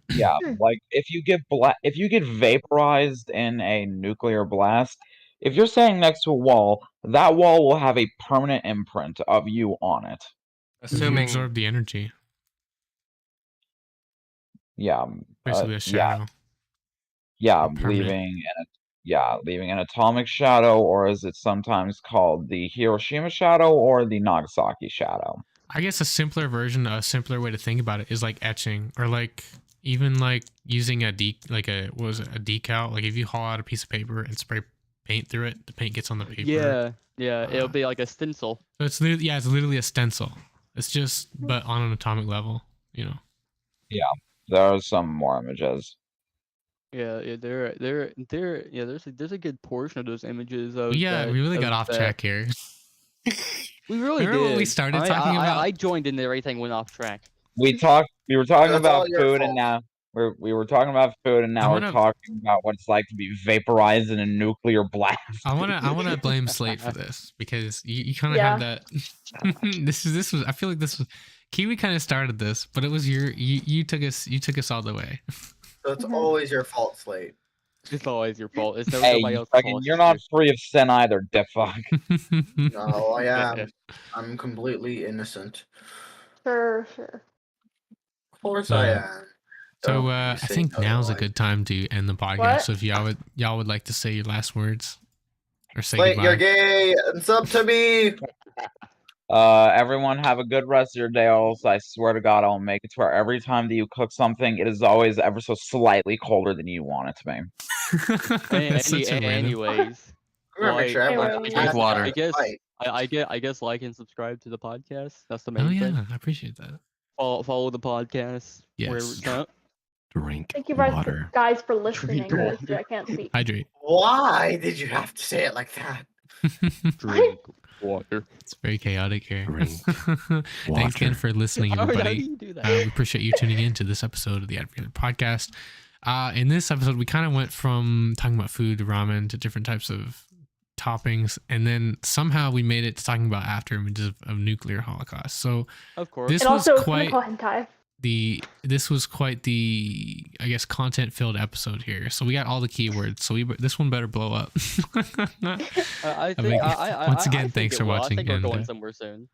[SPEAKER 1] Yeah, like if you get vaporized in a nuclear blast, if you're standing next to a wall, that wall will have a permanent imprint of you on it.
[SPEAKER 2] You
[SPEAKER 7] Assuming
[SPEAKER 2] absorb the energy,
[SPEAKER 1] Yeah.
[SPEAKER 2] basically a
[SPEAKER 1] Yeah.
[SPEAKER 2] shadow.
[SPEAKER 1] Yeah,
[SPEAKER 2] Or permanent.
[SPEAKER 1] leaving an atomic shadow, or as it's sometimes called, the Hiroshima shadow or the Nagasaki shadow.
[SPEAKER 2] I guess a simpler way to think about it is like etching, or like even like using a decal. Like if you haul out a piece of paper and spray paint through it, the paint gets on the paper.
[SPEAKER 6] Yeah. It'll be like a stencil.
[SPEAKER 2] So it's literally a stencil. It's just but on an atomic level, you know.
[SPEAKER 1] There are some more images.
[SPEAKER 6] Yeah. There's a good portion of those images of.
[SPEAKER 2] Yeah, we really got off track here.
[SPEAKER 6] We really
[SPEAKER 2] Remember
[SPEAKER 6] did.
[SPEAKER 2] when we started talking about?
[SPEAKER 6] I joined in there. Everything went off track.
[SPEAKER 1] We were talking
[SPEAKER 3] That's
[SPEAKER 1] about
[SPEAKER 3] all your
[SPEAKER 1] food, and
[SPEAKER 3] fault.
[SPEAKER 1] now we were talking about food, and now we're
[SPEAKER 2] wanna-
[SPEAKER 1] talking about what it's like to be vaporized in a nuclear blast.
[SPEAKER 2] I wanna blame Slate for this because you kind of have that. this was. I feel like this was Kiwi kind of started this, but it was you took us all the way.
[SPEAKER 3] So it's
[SPEAKER 5] Mhm.
[SPEAKER 3] always your fault, Slate.
[SPEAKER 6] It's always your fault. It's never
[SPEAKER 1] Hey,
[SPEAKER 6] somebody else's fault.
[SPEAKER 1] you're not free of sin either, dickfuck.
[SPEAKER 3] No, I am. I'm completely innocent.
[SPEAKER 5] Sure.
[SPEAKER 3] Of course I am.
[SPEAKER 2] So
[SPEAKER 3] Don't
[SPEAKER 2] I
[SPEAKER 3] you say
[SPEAKER 2] think now's a
[SPEAKER 3] otherwise.
[SPEAKER 2] good time to end the podcast.
[SPEAKER 5] What?
[SPEAKER 2] So if y'all would like to say your last words or say
[SPEAKER 3] Slate,
[SPEAKER 2] goodbye.
[SPEAKER 3] you're gay and sub to me.
[SPEAKER 1] Everyone have a good rest of your day. Also, I swear to God, I'll make it to where every time that you cook something, it is always ever so slightly colder than you want it to be.
[SPEAKER 2] That's such a random.
[SPEAKER 6] Anyways,
[SPEAKER 3] I'm gonna make sure everyone
[SPEAKER 5] Anyway.
[SPEAKER 3] has
[SPEAKER 7] water.
[SPEAKER 3] that
[SPEAKER 6] I guess
[SPEAKER 3] fight.
[SPEAKER 6] I guess like and subscribe to the podcast. That's the main
[SPEAKER 2] Oh
[SPEAKER 6] thing.
[SPEAKER 2] yeah, I appreciate that.
[SPEAKER 6] Follow the podcast wherever
[SPEAKER 2] Yes.
[SPEAKER 6] it's at.
[SPEAKER 7] drink
[SPEAKER 5] Thank you guys for listening.
[SPEAKER 6] Drink
[SPEAKER 5] Because I can't speak.
[SPEAKER 2] Hydrate.
[SPEAKER 3] Why did you have to say it like that?
[SPEAKER 6] Drink water.
[SPEAKER 2] It's very chaotic here.
[SPEAKER 7] Drink
[SPEAKER 2] Thanks again for listening,
[SPEAKER 6] How do
[SPEAKER 2] everybody.
[SPEAKER 6] you do that?
[SPEAKER 2] We appreciate you tuning in to this episode of the AdviColor podcast. In this episode, we kind of went from talking about food to ramen to different types of toppings, and then somehow we made it to talking about after images of nuclear holocaust. So
[SPEAKER 6] Of course.
[SPEAKER 2] this
[SPEAKER 5] And
[SPEAKER 2] was
[SPEAKER 5] also
[SPEAKER 2] quite
[SPEAKER 5] clinical hentai.
[SPEAKER 2] the I guess content filled episode here. So we got all the keywords. So this one better blow up.
[SPEAKER 6] I
[SPEAKER 2] mean,
[SPEAKER 6] think
[SPEAKER 2] once again,
[SPEAKER 6] I think
[SPEAKER 2] thanks
[SPEAKER 6] it
[SPEAKER 2] for
[SPEAKER 6] will.
[SPEAKER 2] watching,
[SPEAKER 6] I think we're
[SPEAKER 2] and,
[SPEAKER 6] going somewhere soon.